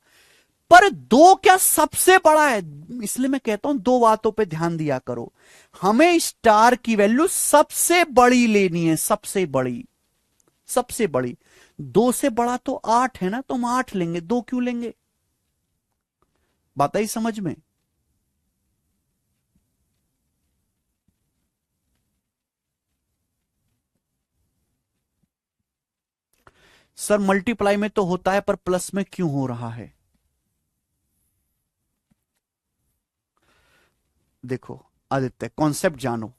पर 2 क्या सबसे बड़ा है? इसलिए मैं कहता हूं दो बातों पे ध्यान दिया करो। हमें स्टार की वैल्यू सबसे बड़ी लेनी है, सबसे बड़ी, सबसे बड़ी। 2 से बड़ा तो 8 है ना, तो हम 8 लेंगे, 2 क्यों लेंगे? बात आई समझ में? सर मल्टीप्लाई में तो होता है, पर प्लस में क्यों हो रहा है? देखो आदित्य, कॉन्सेप्ट जानो।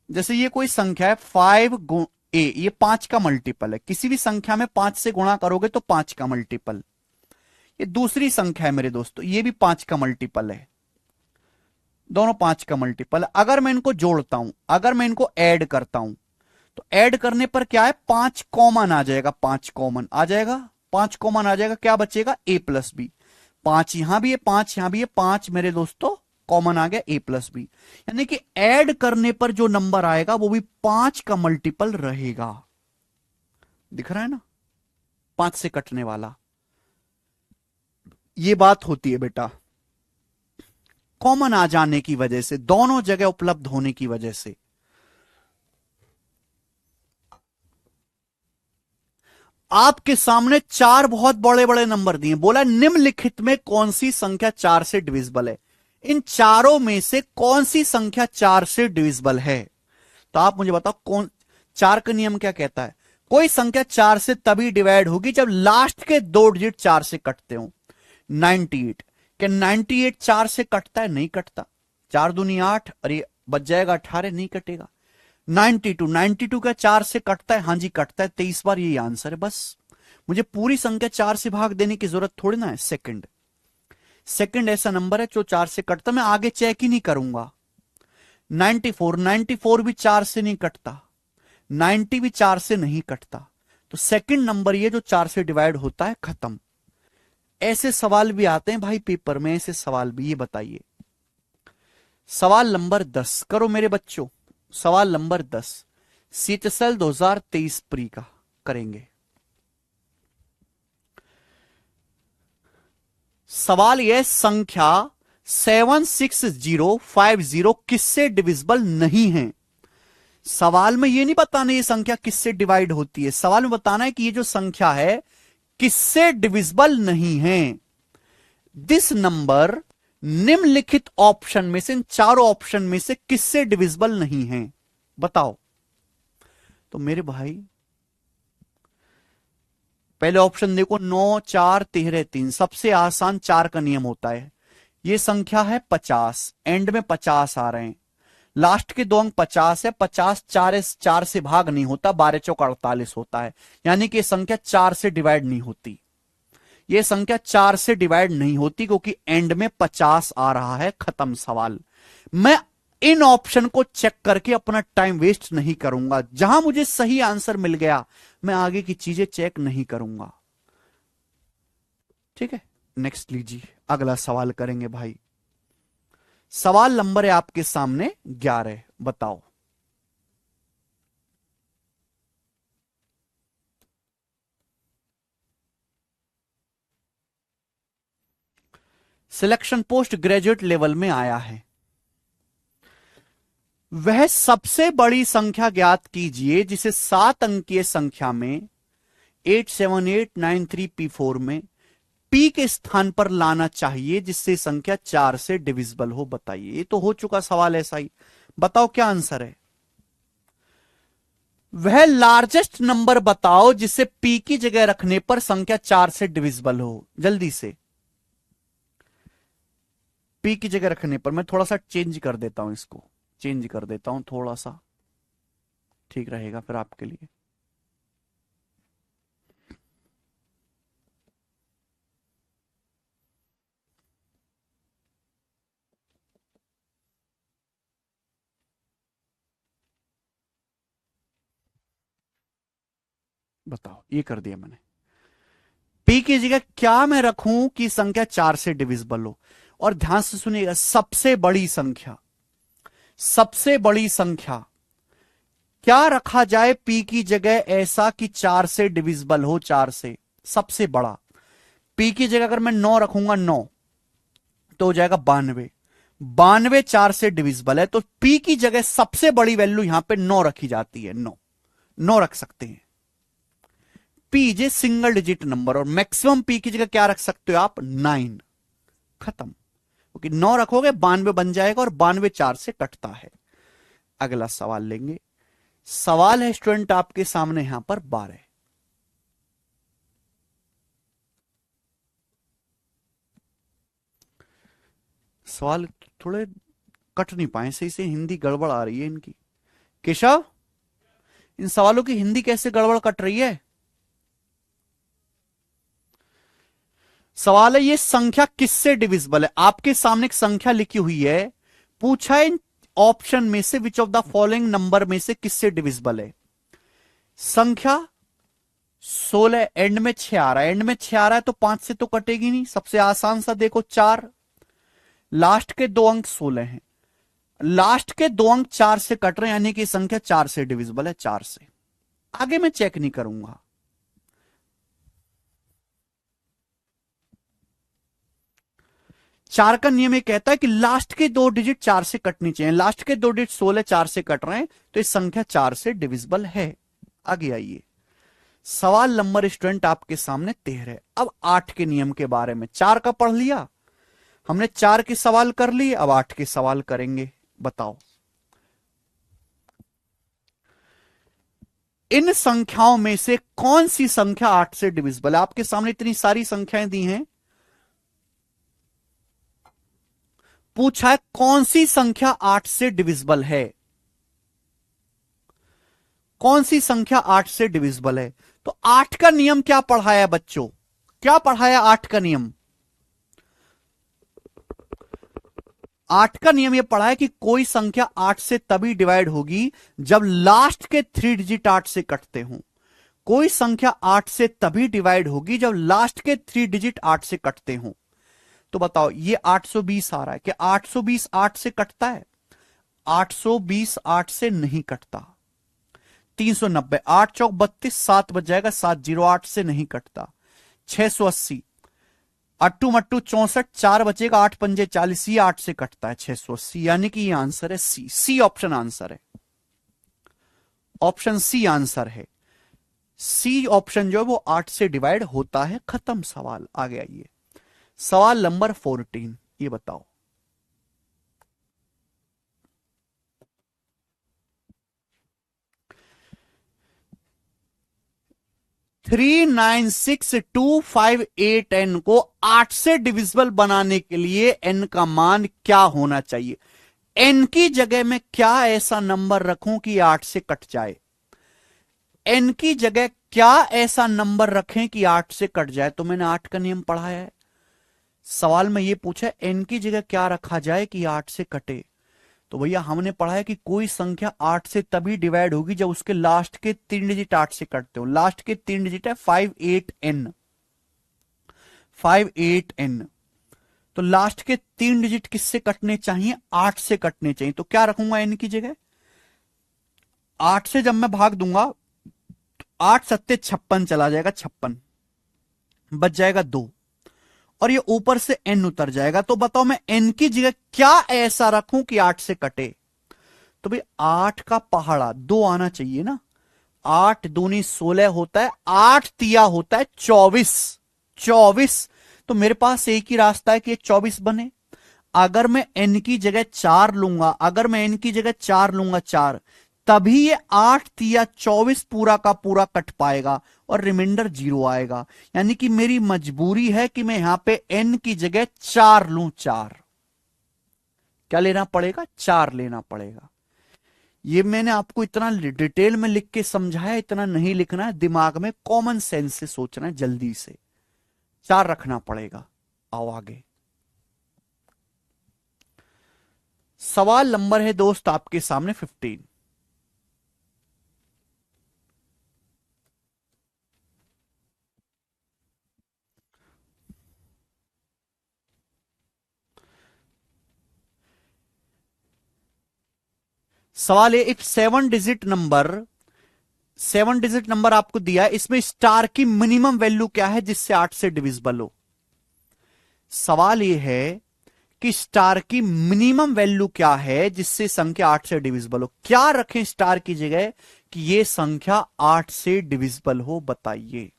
जैसे ये कोई संख्या है 5 गुण ए, ये 5 का मल्टीपल है। किसी भी संख्या में 5 से गुणा करोगे तो 5 का मल्टीपल। ये दूसरी संख्या है मेरे दोस्तों, ये भी 5 का मल्टीपल है। दोनों 5 का मल्टीपल। अगर मैं इनको जोड़ता हूं, अगर मैं इनको ऐड करता हूं, तो ऐड करने पर क्या है, 5 कॉमन आ जाएगा। 5 कॉमन आ जाएगा, 5 कॉमन आ जाएगा, क्या बचेगा a प्लस बी। 5 यहां भी है, 5 यहां भी है, 5 मेरे दोस्तों कॉमन आ गया a प्लस बी। यानी कि ऐड करने पर जो नंबर आएगा वो भी 5 का मल्टीपल रहेगा। दिख रहा है ना, 5 से कटने वाला। ये बात होती है बेटा, कॉमन आ जाने की वजह से, दोनों जगह उपलब्ध होने की वजह से। आपके सामने 4 बहुत बड़े बड़े नंबर दिए, बोला निम्नलिखित में कौन सी संख्या 4 से डिविजिबल है। इन चारों में से कौन सी संख्या 4 से डिविजिबल है, तो आप मुझे बताओ कौन। 4 का नियम क्या कहता है, कोई संख्या 4 से तभी डिवाइड होगी जब लास्ट के 2 डिजिट 4 से कटते हो। 98, क्या 98 4 से कटता है, नहीं कटता। 4 दूनी 8, अरे बच जाएगा 18, नहीं कटेगा। 92 का 4 से कटता है, हां जी कटता है, 23 बार, यही आंसर है। बस मुझे पूरी संख्या 4 से भाग देने की जरूरत थोड़ी ना है। सेकंड ऐसा नंबर है जो 4 से कटता, मैं आगे चेक ही नहीं करूंगा। 94 भी 4 से नहीं कटता, 90 भी 4 से नहीं कटता। तो सेकंड नंबर ये जो 4 से डिवाइड होता है, खत्म। ऐसे सवाल भी आते हैं भाई पेपर में, ऐसे सवाल भी। ये बताइए सवाल नंबर 10 करो मेरे बच्चों। सवाल नंबर 10 सीएचएसएल 2023 प्री का करेंगे। सवाल यह, संख्या 76050 किससे डिविजिबल नहीं है। सवाल में ये नहीं बताना ये संख्या किससे डिवाइड होती है, सवाल में बताना है कि ये जो संख्या है किससे डिविजिबल नहीं है। दिस नंबर निम्नलिखित ऑप्शन में से, इन चारों ऑप्शन में से किससे डिविजिबल नहीं है, बताओ। तो मेरे भाई पहले ऑप्शन देखो, 9 4 13 3, सबसे आसान 4 का नियम होता है। ये संख्या है 50, एंड में 50 आ रहे हैं, लास्ट के 2 अंक 50 है, 50 4 से भाग नहीं होता, 12 चौक 48 होता है। यानी कि यह संख्या 4 से डिवाइड नहीं होती, यह संख्या 4 से डिवाइड नहीं होती क्योंकि एंड में 50 आ रहा है। खत्म सवाल। मैं इन ऑप्शन को चेक करके अपना टाइम वेस्ट नहीं करूंगा, जहां मुझे सही आंसर मिल गया मैं आगे की चीजें चेक नहीं करूंगा। ठीक है, नेक्स्ट लीजिए, अगला सवाल करेंगे भाई। सवाल नंबर है आपके सामने 11, बताओ। सिलेक्शन पोस्ट ग्रेजुएट लेवल में आया है, वह सबसे बड़ी संख्या ज्ञात कीजिए जिसे 7 अंकीय संख्या में 87893P4 में P के स्थान पर लाना चाहिए जिससे संख्या 4 से डिविजिबल हो, बताइए। ये तो हो चुका सवाल ऐसा ही, बताओ क्या आंसर है। वह लार्जेस्ट नंबर बताओ जिसे P की जगह रखने पर संख्या 4 से डिविजिबल हो, जल्दी से। P की जगह रखने पर, मैं थोड़ा सा चेंज कर देता हूं, इसको चेंज कर देता हूं थोड़ा सा, ठीक रहेगा फिर आपके लिए। बताओ, ये कर दिया मैंने। P की जगह क्या मैं रखूं कि संख्या 4 से डिविजिबल हो, और ध्यान से सुनिएगा, सबसे बड़ी संख्या, सबसे बड़ी संख्या क्या रखा जाए P की जगह ऐसा कि 4 से डिविजिबल हो, 4 से। सबसे बड़ा P की जगह अगर मैं 9 रखूंगा, 9 तो हो जाएगा 92, 92 4 से डिविजिबल है, तो P की जगह सबसे बड़ी वैल्यू यहां पे 9 रखी जाती है, 9 9 रख सकते हैं। P जे सिंगल डिजिट नंबर, और मैक्सिमम P की जगह क्या रख सकते हो आप, 9। खत्म, क्योंकि 9 रखोगे 92 बन जाएगा, और 92 4 से कटता है। अगला सवाल लेंगे। सवाल है स्टूडेंट आपके सामने यहां पर 12। सवाल थोड़े कट नहीं पाए सही से, हिंदी गड़बड़ आ रही है इनकी। केशव, इन सवालों की हिंदी कैसे गड़बड़ कट रही है। सवाल है, ये संख्या किससे डिविजिबल है। आपके सामने एक संख्या लिखी हुई है, पूछा है इन ऑप्शन में से which of the following number में से किससे डिविजिबल है। संख्या 16 एंड में 6 आ रहा है, एंड में 6 आ रहा है तो 5 से तो कटेगी नहीं। सबसे आसान सा देखो 4, लास्ट के दो अंक 16 हैं, लास्ट के दो अंक 4 से कट रहे हैं, यानी कि संख्या 4 से डिविजिबल है, 4 से। आगे मैं चेक नहीं करूंगा। चार का नियम ये कहता है कि लास्ट के दो डिजिट 4 से कटनी चाहिए, लास्ट के दो डिजिट 16 4 से कट रहे हैं तो इस संख्या 4 से डिविजिबल है। आगे आइए, सवाल नंबर स्टूडेंट आपके सामने 13 है। अब 8 के नियम के बारे में, 4 का पढ़ लिया हमने, 4 के सवाल कर लिए, अब 8 के सवाल करेंगे। बताओ इन संख्याओं में से कौन सी संख्या 8 से डिविजिबल है। आपके सामने इतनी सारी संख्याएं दी हैं, पूछा है कौन सी संख्या 8 से डिविजिबल है, कौन सी संख्या 8 से डिविजिबल है। तो 8 का नियम क्या पढ़ाया बच्चों, क्या पढ़ाया 8 का नियम। 8 का नियम यह पढ़ा है कि कोई संख्या 8 से तभी डिवाइड होगी जब लास्ट के 3 डिजिट 8 से कटते हों। कोई संख्या 8 से तभी डिवाइड होगी जब लास्ट के 3 डिजिट 8 से कटते हों। तो बताओ ये 820 आ रहा है, क्या 820 8 से कटता है। 820 8 से नहीं कटता। 390 8 चौक 32, 7 बच जाएगा, 708 से नहीं कटता। 680 अट्टू मट्टू 64, 4 बचेगा, 8 पंजे 40, ये 8 से कटता है 680, यानी कि ये आंसर है सी। सी ऑप्शन आंसर है, ऑप्शन सी आंसर है। सी ऑप्शन जो है वो 8 से डिवाइड होता है। खत्म सवाल। आगे आइए, सवाल नंबर 14, ये बताओ 396258 को 8 से डिविजिबल बनाने के लिए एन का मान क्या होना चाहिए। एन की जगह में क्या ऐसा नंबर रखूं कि 8 से कट जाए। एन की जगह क्या ऐसा नंबर रखें कि 8 से कट जाए। तो मैंने 8 का नियम पढ़ाया है, सवाल में यह पूछा एन की जगह क्या रखा जाए कि 8 से कटे। तो भैया हमने पढ़ा है कि कोई संख्या 8 से तभी डिवाइड होगी जब उसके लास्ट के 3 डिजिट 8 से कटते हो। लास्ट के 3 डिजिट है 58N, 58N। तो लास्ट के 3 डिजिट किससे कटने चाहिए, 8 से कटने चाहिए। तो क्या रखूंगा एन की जगह, 8 से जब मैं भाग दूंगा तो 8 सत्ते 56 चला जाएगा, 56 बच जाएगा 2, और ये ऊपर से एन उतर जाएगा। तो बताओ मैं एन की जगह क्या ऐसा रखूं कि 8 से कटे। तो भाई 8 का पहाड़ा 2 आना चाहिए ना, 8 दूनी 16 होता है, 8 तिया होता है 24, 24। तो मेरे पास एक ही रास्ता है कि 24 बने। अगर मैं एन की जगह 4 लूंगा, अगर मैं एन की जगह 4 लूंगा 4, तभी ये 8 तिया 24 पूरा का पूरा कट पाएगा और रिमाइंडर 0 आएगा। यानी कि मेरी मजबूरी है कि मैं यहां पे एन की जगह 4 लूं, 4। क्या लेना पड़ेगा, 4 लेना पड़ेगा। ये मैंने आपको इतना डिटेल में लिख के समझाया, इतना नहीं लिखना है, दिमाग में कॉमन सेंस से सोचना है, जल्दी से 4 रखना पड़ेगा। आओ आगे, सवाल नंबर है दोस्त आपके सामने 15। सवाल है, इफ 7 डिजिट नंबर आपको दिया है, इसमें स्टार की मिनिमम वैल्यू क्या है जिससे 8 से डिविजिबल हो। सवाल यह है कि स्टार की मिनिमम वैल्यू क्या है जिससे संख्या 8 से डिविजिबल हो। क्या रखें स्टार की जगह कि यह संख्या 8 से डिविजिबल हो, बताइए।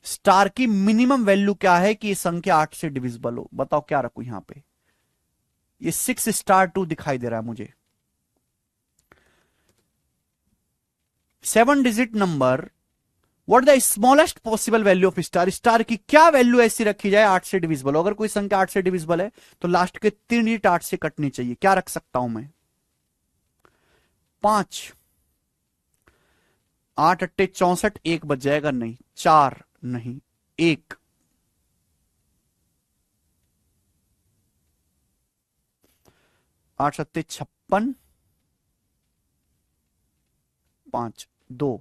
स्टार की मिनिमम वैल्यू क्या है कि यह संख्या 8 से डिविजिबल हो, बताओ क्या रखूं यहां पे। ये 6*2 दिखाई दे रहा है मुझे। 7 digit number, what the smallest possible value of star. Star की क्या वैल्यू ऐसी रखी जाए 8 से डिविजिबल हो। अगर कोई संख्या 8 से डिविजिबल है तो लास्ट के 3 डिजिट 8 से कटनी चाहिए। क्या रख सकता हूं मैं, 5, 8 अट्टे 64, 1 बच जाएगा, नहीं 4 नहीं 1, 8 सत्ते 56, 5 2।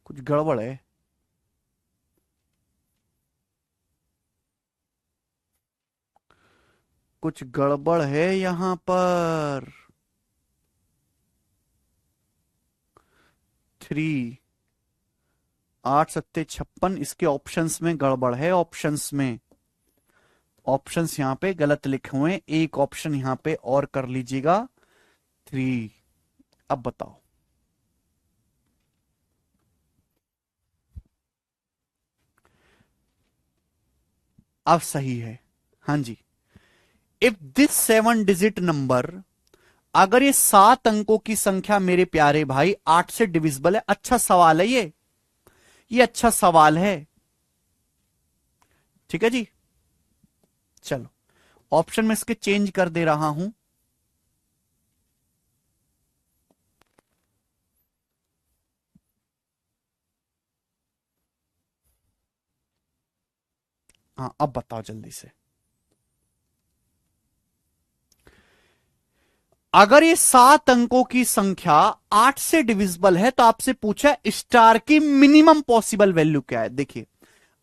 कुछ गड़बड़ है। कुछ गड़बड़ है यहां पर। 3। 8 सत्ते 56, इसके ऑप्शंस में गड़बड़ है। ऑप्शंस में, ऑप्शंस यहां पे गलत लिखे हुए हैं। एक ऑप्शन यहां पे और कर लीजिएगा। 3। अब बताओ। अब सही है। हाँ जी। इफ दिस 7 डिजिट नंबर, अगर ये 7 अंकों की संख्या मेरे प्यारे भाई 8 से डिविजिबल है। अच्छा सवाल है ये अच्छा सवाल है। ठीक है जी। चलो, ऑप्शन में इसके चेंज कर दे रहा हूं। हाँ, अब बताओ जल्दी से। अगर ये 7 अंकों की संख्या 8 से डिविजिबल है तो आपसे पूछा स्टार की मिनिमम पॉसिबल वैल्यू क्या है। देखिए,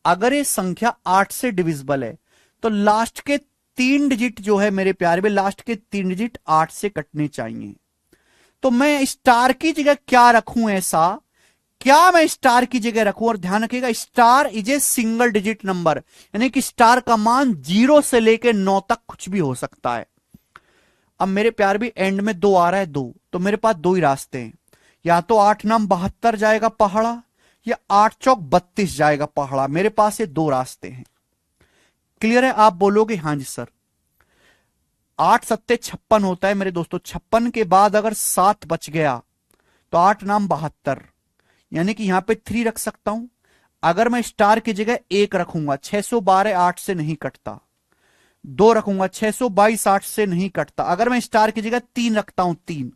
अगर ये संख्या 8 से डिविजिबल है तो लास्ट के 3 डिजिट जो है मेरे प्यारे में, लास्ट के 3 डिजिट 8 से कटने चाहिए। तो मैं स्टार की जगह क्या रखूं ऐसा, क्या मैं स्टार की जगह रखूं। और ध्यान रखिएगा, star is a single digit number, यानी कि स्टार का मान 0 से लेकर 9 तक कुछ भी हो सकता है। अब मेरे प्यार भी एंड में 2 आ रहा है, 2, तो मेरे पास 2 ही रास्ते हैं। या तो 8 9 72 जाएगा पहाड़ा, या 8 चौक 32 जाएगा पहाड़ा। मेरे पास ये 2 रास्ते हैं। क्लियर है? आप बोलोगे हाँ जी सर। 8 सत्ते 56 होता है मेरे दोस्तों। 56 के बाद अगर 7 बच गया तो 8 9 72, यानी कि यहां पे 3 रख सकता हूं। अगर मैं स्टार की जगह 1 रखूंगा, 612 8 से नहीं कटता। 2 रखूंगा, 622 8 से नहीं कटता। अगर मैं स्टार की जगह 3 रखता हूं, 3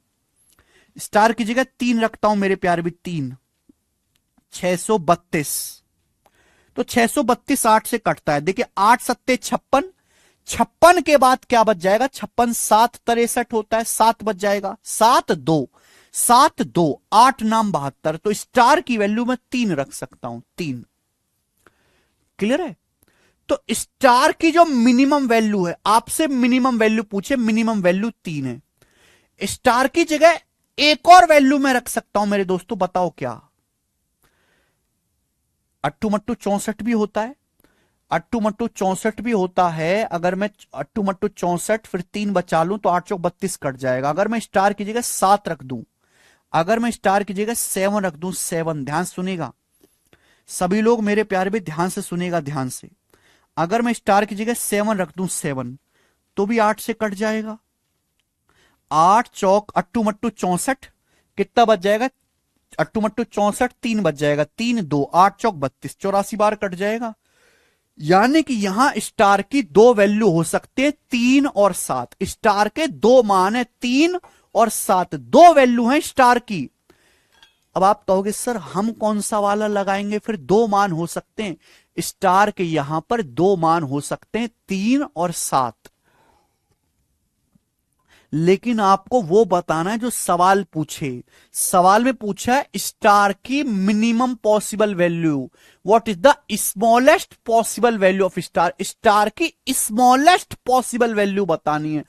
स्टार की जगह 3 रखता हूं मेरे प्यार भी, 3 632, तो 632 8 से कटता है। देखिए, 8 सत्ते 56, 56 के बाद क्या बच जाएगा, 56 7 63 होता है, 7 बच जाएगा। 7 2 8 9 72, तो स्टार की वैल्यू मैं 3 रख सकता हूं, 3। क्लियर है? तो स्टार की जो मिनिमम वैल्यू है, आपसे मिनिमम वैल्यू पूछे, मिनिमम वैल्यू 3 है। स्टार की जगह एक और वैल्यू मैं रख सकता हूं मेरे दोस्तों, बताओ क्या। अट्टू मट्टू 64 भी होता है। अट्टू मट्टू 64 भी होता है। अगर मैं अट्टू मट्टू 64 फिर 3 बचा लूं तो 8 चौक 32 कट जाएगा। अगर मैं स्टार की जगह 7 रख दूं, अगर मैं स्टार की जगह 7 रख दूं, 7, ध्यान सुनेगा सभी लोग मेरे प्यारे भी, ध्यान से सुनेगा, ध्यान से। अगर मैं स्टार की जगह 7 रख दूं, 7, तो भी 8 से कट जाएगा। 8 चौक 8 मट्टू 64, कितना बच जाएगा, 8 मट्टू 64, 3 बच जाएगा, 3 2 8 चौक 32, 84 बार कट जाएगा। यानी कि यहां स्टार की 2 वैल्यू हो सकते हैं, 3 और 7। स्टार के 2 मान है, 3 और 7, 2 वैल्यू हैं स्टार की। अब आप कहोगे सर हम कौन सा वाला लगाएंगे, फिर 2 मान हो सकते हैं स्टार के, यहां पर 2 मान हो सकते हैं, 3 और 7। लेकिन आपको वो बताना है जो सवाल पूछे। सवाल में पूछा है स्टार की minimum possible value, what is the smallest possible value of star. Star की स्मॉलेस्ट पॉसिबल वैल्यू बतानी है,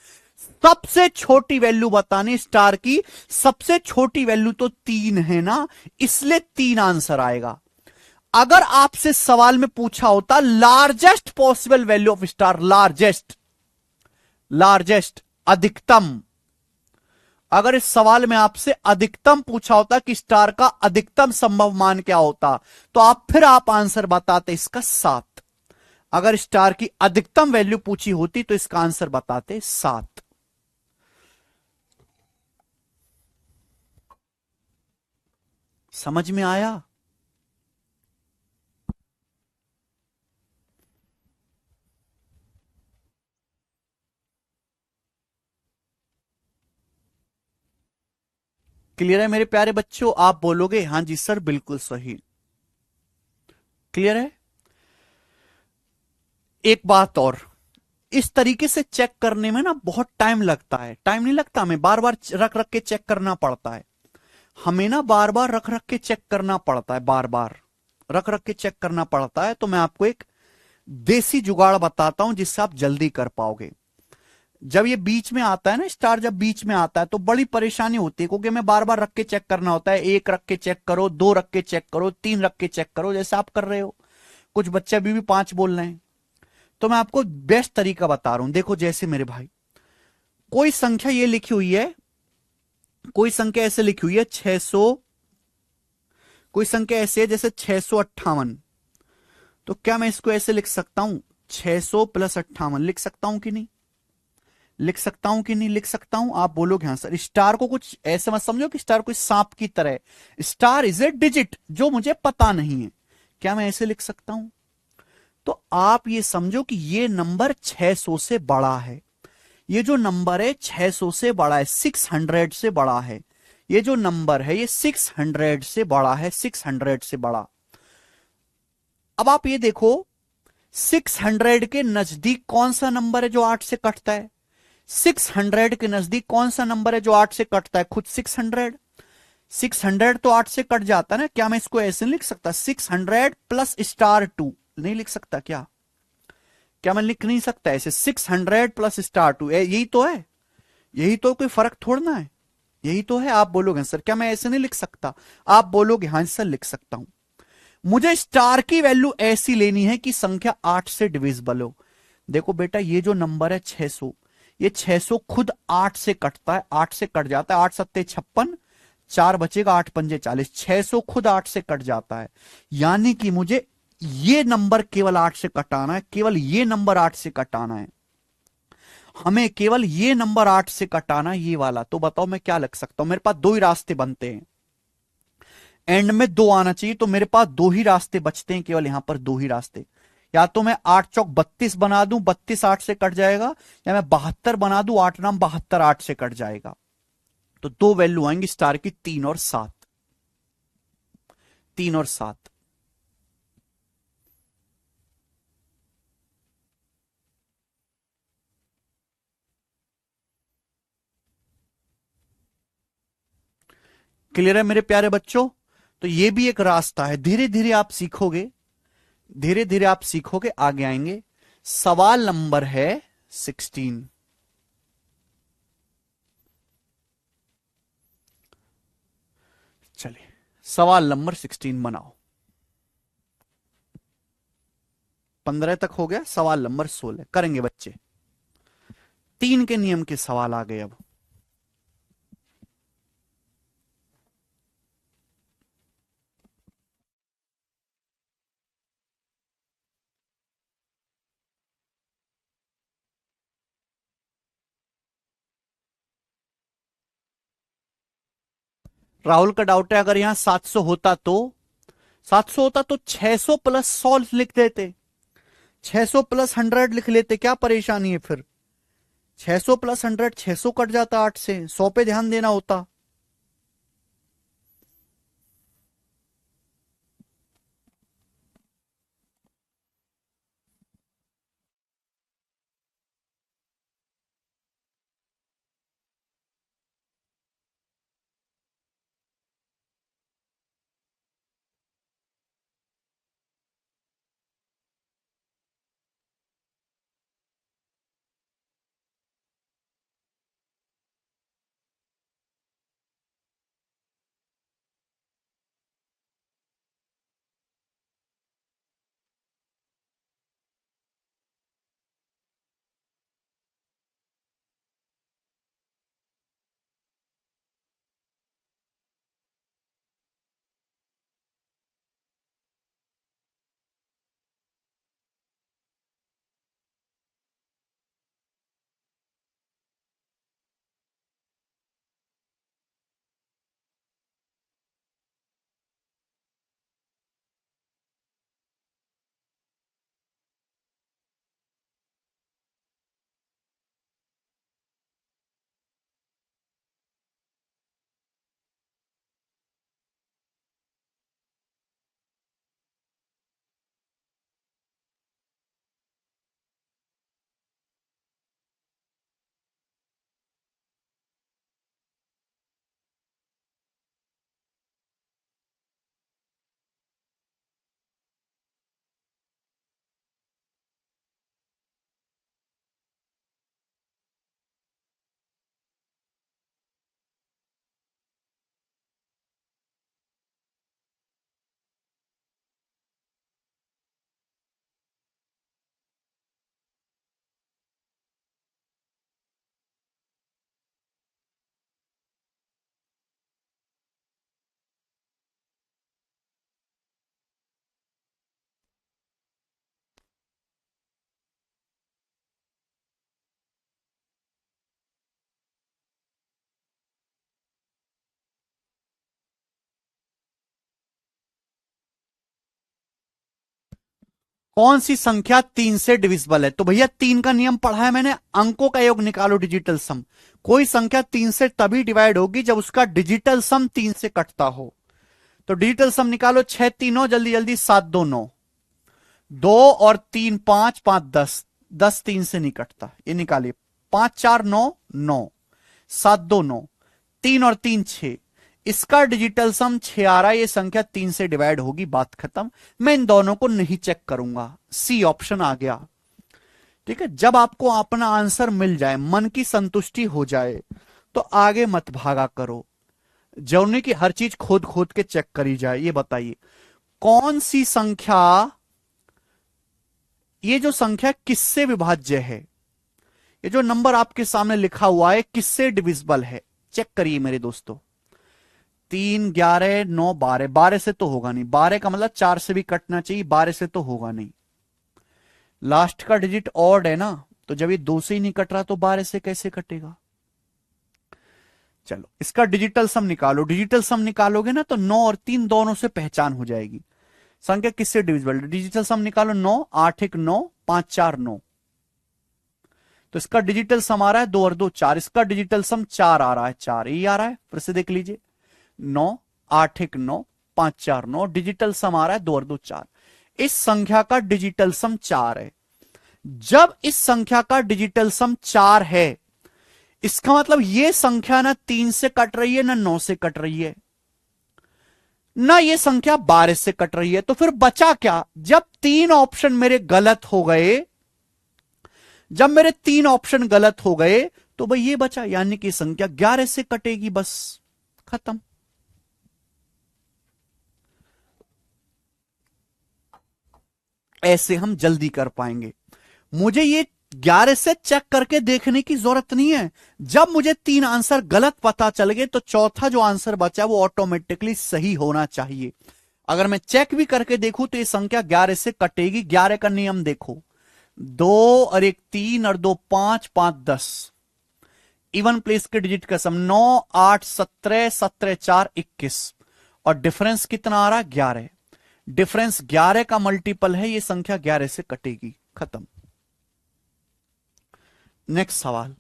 सबसे छोटी वैल्यू बतानी स्टार की। सबसे छोटी वैल्यू तो 3 है ना, इसलिए 3 आंसर आएगा। अगर आपसे सवाल में पूछा होता largest possible value of star, largest, largest अधिकतम, अगर इस सवाल में आपसे अधिकतम पूछा होता कि स्टार का अधिकतम संभव मान क्या होता, तो आप आंसर बताते इसका 7। अगर स्टार की अधिकतम वैल्यू पूछी होती तो इसका आंसर बताते 7। समझ में आया? क्लियर है मेरे प्यारे बच्चों? आप बोलोगे हाँ जी सर, बिल्कुल सही। क्लियर है? एक बात और, इस तरीके से चेक करने में ना बहुत टाइम लगता है। टाइम नहीं लगता, हमें बार बार रख रख के चेक करना पड़ता है। हमें ना बार बार रख रख के चेक करना पड़ता है, बार बार रख रख के चेक करना पड़ता है। तो मैं आपको एक देसी जुगाड़ बताता हूं जिससे आप जल्दी कर पाओगे। जब ये बीच में आता है ना स्टार, जब बीच में आता है तो बड़ी परेशानी होती है, क्योंकि मैं बार बार रख के चेक करना होता है। एक रख के चेक करो, दो रख के चेक करो, तीन रख के चेक करो, जैसे आप कर रहे हो। कुछ बच्चे अभी भी पांच बोल रहे हैं। तो मैं आपको बेस्ट तरीका बता रहा हूं। देखो जैसे मेरे भाई, कोई संख्या ये लिखी हुई है, कोई संख्या ऐसे लिखी हुई है 600, कोई संख्या ऐसे है जैसे 658। तो क्या मैं इसको ऐसे लिख सकता हूं, 600 प्लस 58 लिख सकता हूं कि नहीं? लिख सकता हूं कि नहीं लिख सकता हूं? आप बोलोगे हाँ सर। स्टार को कुछ ऐसे मत समझो कि स्टार कोई सांप की तरह है। स्टार इज ए डिजिट जो मुझे पता नहीं है। क्या मैं ऐसे लिख सकता हूं? तो आप ये समझो कि ये नंबर 600 से बड़ा है। ये जो नंबर है 600 से बड़ा है, 600 से बड़ा है। ये जो नंबर है ये 600 से बड़ा है, 600 से बड़ा। अब आप ये देखो, 600 के नजदीक कौन सा नंबर है जो 8 से कटता है? 600 के नजदीक कौन सा नंबर है जो 8 से कटता है? खुद 600। 600 तो 8 से कट जाता है ना। क्या मैं इसको ऐसे नहीं लिख सकता, 600 प्लस स्टार 2? नहीं लिख सकता क्या? क्या मैं लिख नहीं सकता ऐसे, 600 प्लस स्टार 2? यही तो है, यही तो, कोई फर्क थोड़ना है, यही तो है। आप बोलोगे सर क्या मैं ऐसे नहीं लिख सकता? आप बोलोगे हाँ सर लिख सकता हूं। मुझे स्टार की वैल्यू ऐसी लेनी है कि संख्या 8 से डिविजिबल हो। देखो बेटा, ये जो नंबर है 600, ये 600 खुद 8 से कटता है, 8 से कट जाता है। 8 सत्ते 56, 4 बचेगा, 8 पंजे 40। 600 खुद 8 से कट जाता है। यानी कि मुझे ये नंबर केवल 8 से कटाना है, केवल ये नंबर 8 से कटाना है। हमें केवल ये नंबर 8 से कटाना है, ये वाला। तो बताओ मैं क्या लिख सकता हूं? मेरे पास दो ही रास्ते बनते हैं, एंड में दो आना चाहिए, तो मेरे पास दो ही रास्ते बचते हैं, केवल यहां पर दो ही रास्ते। या तो मैं 8 चौक 32 बना दूं, 32 8 से कट जाएगा, या मैं 72 बना दूं, 8 नाम 72 8 से कट जाएगा। तो दो वैल्यू आएंगी स्टार की, 3 और 7। 3 और 7। क्लियर है मेरे प्यारे बच्चों? तो ये भी एक रास्ता है, धीरे धीरे आप सीखोगे, धीरे धीरे आप सीखोगे, आगे आएंगे। सवाल नंबर है 16। चलिए सवाल नंबर 16 बनाओ। 15 तक हो गया, सवाल नंबर 16 करेंगे बच्चे। तीन के नियम के सवाल आ गए अब। राहुल का डाउट है, अगर यहां 700 होता तो, 700 होता तो 600 प्लस 100 लिख देते, 600 प्लस 100 लिख लेते, क्या परेशानी है फिर? 600 प्लस 100, 600 कट जाता 8 से, 100 पे ध्यान देना होता। कौन सी संख्या 3 से डिविजिबल है? तो भैया 3 का नियम पढ़ा है मैंने, अंकों का योग निकालो डिजिटल सम। कोई संख्या 3 से तभी डिवाइड होगी जब उसका डिजिटल सम 3 से कटता हो। तो डिजिटल सम निकालो, 6 3 जल्दी जल्दी, 7 2 9, 2 और 3 5 5 10, 10 3 से नहीं कटता, ये निकालिए। 5 4 9 9, 7 2 9, 3 और 3 6, इसका डिजिटल सम 6 आ रहा है, ये संख्या 3 से डिवाइड होगी, बात खत्म। मैं इन दोनों को नहीं चेक करूंगा, सी ऑप्शन आ गया। ठीक है, जब आपको अपना आंसर मिल जाए, मन की संतुष्टि हो जाए, तो आगे मत भागा करो। जरूरी की हर चीज खोद खोद के चेक करी जाए। ये बताइए कौन सी संख्या, ये जो संख्या किससे विभाज्य है? ये जो नंबर आपके सामने लिखा हुआ है किससे डिविजिबल है? चेक करिए मेरे दोस्तों। 3 11 9 12, 12 से तो होगा नहीं, 12 का मतलब 4 से भी कटना चाहिए, 12 से तो होगा नहीं। लास्ट का डिजिट ऑड है ना, तो जब ये 2 से ही नहीं कट रहा तो 12 से कैसे कटेगा? चलो इसका डिजिटल सम निकालो। डिजिटल सम निकालोगे ना तो 9 और 3 दोनों से पहचान हो जाएगी। संख्या किससे डिविजिबल? डिजिटल सम निकालो, 9 8 1 9, 5 4 9, तो इसका डिजिटल सम आ रहा है 2 और 2 4, इसका डिजिटल सम 4 आ रहा है, 4 ही आ रहा है। फिर से देख लीजिए, 9 8 1 9, 5 4 9, डिजिटल सम आ रहा है 2 और 2 4। इस संख्या का डिजिटल सम 4 है। जब इस संख्या का डिजिटल सम 4 है, इसका मतलब यह संख्या ना 3 से कट रही है ना 9 से कट रही है, ना ये संख्या 12 से कट रही है। तो फिर बचा क्या? जब 3 ऑप्शन मेरे गलत हो गए, जब मेरे 3 ऑप्शन गलत हो गए, तो भाई ये बचा, यानी कि संख्या 11 से कटेगी, बस खत्म। ऐसे हम जल्दी कर पाएंगे। मुझे ये 11 से चेक करके देखने की जरूरत नहीं है। जब मुझे 3 आंसर गलत पता चल गए, तो चौथा जो आंसर बचा वो ऑटोमेटिकली सही होना चाहिए। अगर मैं चेक भी करके देखूं तो ये संख्या 11 से कटेगी। 11 का नियम देखो, 2 और 1 3 और 2 5, 5 10, इवन प्लेस के डिजिट का सम 9 8 17, 17 4 21, और डिफरेंस कितना आ रहा है? 11। डिफरेंस 11 का मल्टीपल है, ये संख्या 11 से कटेगी, खत्म। नेक्स्ट सवाल,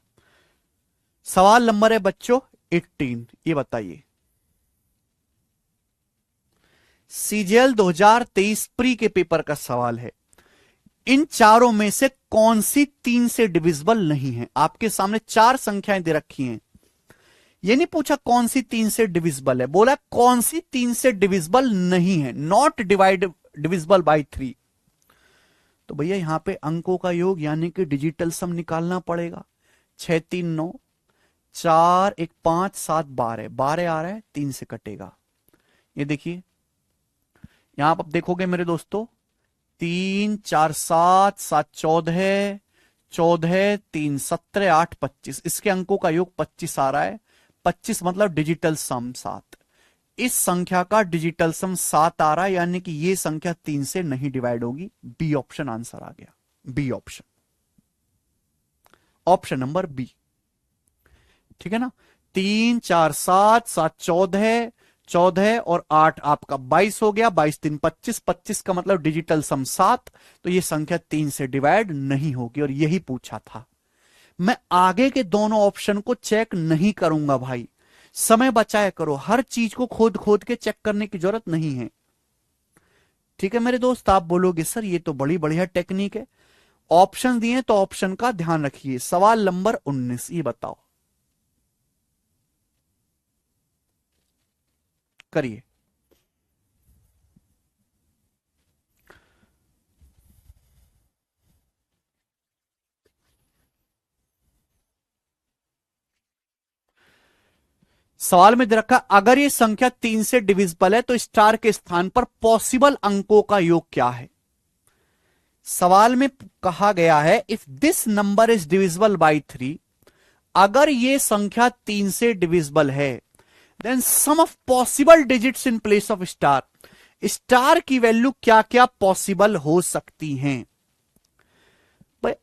सवाल नंबर है बच्चों 18। ये बताइए, सीजीएल 2023 प्री के पेपर का सवाल है। इन चारों में से कौन सी 3 से डिविजिबल नहीं है? आपके सामने 4 संख्याएं दे रखी हैं। ये नहीं पूछा कौन सी 3 से डिविजिबल है, बोला कौन सी 3 से डिविजिबल नहीं है, नॉट डिविजिबल बाई 3। तो भैया यहां पे अंकों का योग यानी कि डिजिटल सम निकालना पड़ेगा। 6 3 9, 4 1 5 7 12, 12 आ रहा है, 3 से कटेगा। ये देखिए यहां आप देखोगे मेरे दोस्तों, 3 4 7 7 14, 14 3 17 8 25, इसके अंकों का योग 25 आ रहा है। 25 मतलब डिजिटल सम 7। इस संख्या का डिजिटल सम 7 आ रहा है, यानी कि यह संख्या 3 से नहीं डिवाइड होगी। बी ऑप्शन आंसर आ गया, B option, option number B. ठीक है ना, 3 4 7 7 14, 14 और 8 आपका 22 हो गया, 22 3 25, 25 का मतलब डिजिटल सम 7। तो यह संख्या 3 से डिवाइड नहीं होगी, और यही पूछा था। मैं आगे के दोनों ऑप्शन को चेक नहीं करूंगा भाई, समय बचाया करो, हर चीज को खोद खोद के चेक करने की जरूरत नहीं है। ठीक है मेरे दोस्त, आप बोलोगे सर ये तो बड़ी बढ़िया टेक्निक है, ऑप्शन दिए तो ऑप्शन का ध्यान रखिए। सवाल नंबर 19, ये बताओ, करिए। सवाल में दे रखा, अगर ये संख्या 3 से डिविजिबल है तो स्टार के स्थान पर पॉसिबल अंकों का योग क्या है? सवाल में कहा गया है if this number is divisible by 3, अगर ये संख्या 3 से डिविजिबल है, then sum of possible digits in place of star, star की वैल्यू क्या क्या पॉसिबल हो सकती हैं? भाई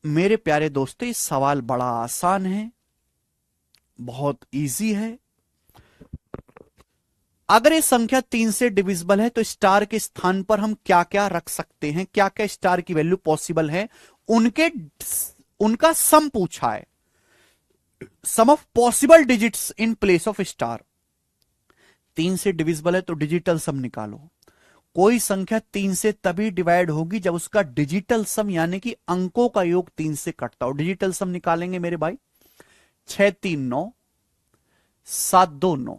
मेरे प्यारे दोस्तों, ये सवाल बड़ा आसान है, बहुत इजी है। अगर ये संख्या 3 से डिविजिबल है तो स्टार के स्थान पर हम क्या क्या रख सकते हैं, क्या क्या स्टार की वैल्यू पॉसिबल है, उनके उनका सम पूछा है। Sum of possible digits in place of star. 3 से डिविजिबल है तो डिजिटल सम निकालो। कोई संख्या 3 से तभी डिवाइड होगी जब उसका डिजिटल सम यानी कि अंकों का योग 3 से कटता हो। डिजिटल सम निकालेंगे मेरे भाई। 6 3 9, 7 2 9,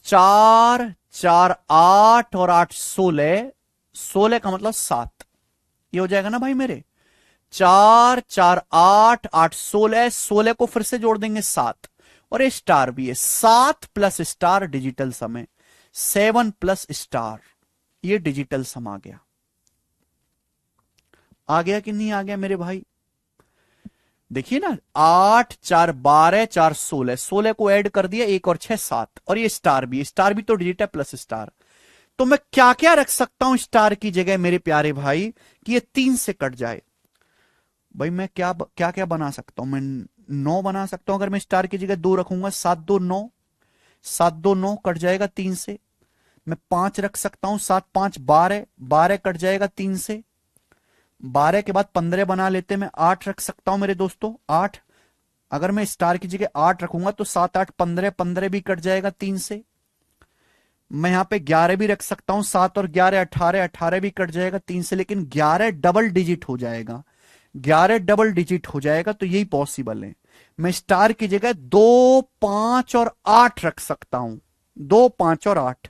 4 4 8 और 8 16। 16 का मतलब 7। ये हो जाएगा ना भाई मेरे। 4 4 8 8 16, 16 को फिर से जोड़ देंगे 7। और ये स्टार भी है, 7 प्लस स्टार डिजिटल सम है। 7 प्लस स्टार, ये डिजिटल सम आ गया। आ गया कि नहीं आ गया मेरे भाई? देखिए ना, 8 4 12 4 16, 16 को ऐड कर दिया, 1 और 6 7। और ये स्टार भी, स्टार भी तो डिजिट है, प्लस स्टार। तो मैं क्या क्या रख सकता हूं स्टार की जगह मेरे प्यारे भाई कि ये 3 से कट जाए? भाई मैं क्या क्या क्या बना सकता हूं? मैं 9 बना सकता हूं अगर मैं स्टार की जगह 2 रखूंगा। 7 2 9, 7 2 9 कट जाएगा 3 से। मैं 5 रख सकता हूं, 7 5 12, 12 कट जाएगा 3 से। 12 के बाद 15 बना लेते, मैं 8 रख सकता हूं मेरे दोस्तों, 8। अगर मैं स्टार की जगह 8 रखूंगा तो 7 8 15, 15 भी कट जाएगा 3 से। मैं यहां पे 11 भी रख सकता हूं, 7 और 11 18, 18 भी कट जाएगा 3 से। लेकिन 11 डबल डिजिट हो जाएगा, 11 डबल डिजिट हो जाएगा तो यही पॉसिबल है। मैं स्टार की जगह 2 5 और 8 रख सकता हूं। 2 5 और 8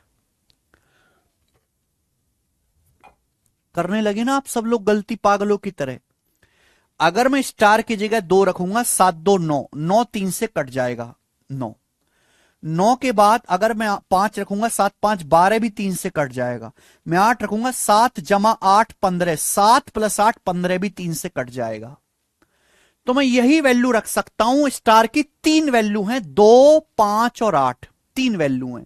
करने लगे ना आप सब लोग गलती पागलों की तरह। अगर मैं स्टार की जगह 2 रखूंगा, 7 2 9, 9 3 से कट जाएगा 9। 9 के बाद अगर मैं 5 रखूंगा, 7 5 12 भी 3 से कट जाएगा। मैं 8 रखूंगा, 7 जमा 8 15, 7 + 8 15 भी 3 से कट जाएगा। तो मैं यही वैल्यू रख सकता हूं। स्टार की 3 वैल्यू हैं, 2 5 और 8, 3 वैल्यू हैं।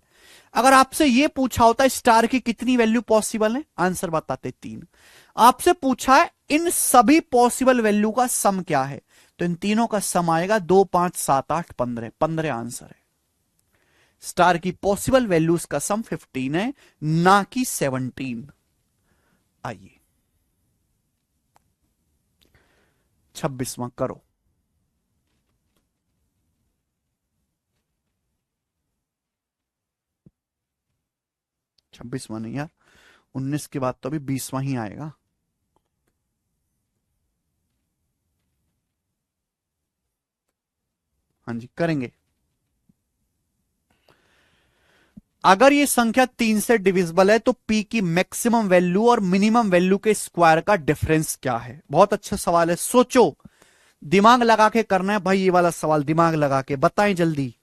अगर आपसे यह पूछा होता है स्टार की कितनी वैल्यू पॉसिबल है, आंसर बताते 3। आपसे पूछा है इन सभी पॉसिबल वैल्यू का सम क्या है, तो इन तीनों का सम आएगा 2 5 7 8 15, 15 आंसर है। स्टार की पॉसिबल वैल्यूज का सम 15 है, ना कि 17। आइए 26वां करो। 26वां नहीं यार, 19 के बाद तो अभी 20वां ही आएगा। हाँ जी करेंगे। अगर ये संख्या 3 से डिविजिबल है तो पी की मैक्सिमम वैल्यू और मिनिमम वैल्यू के स्क्वायर का डिफरेंस क्या है? बहुत अच्छा सवाल है, सोचो, दिमाग लगा के करना है भाई। ये वाला सवाल दिमाग लगा के बताएं जल्दी।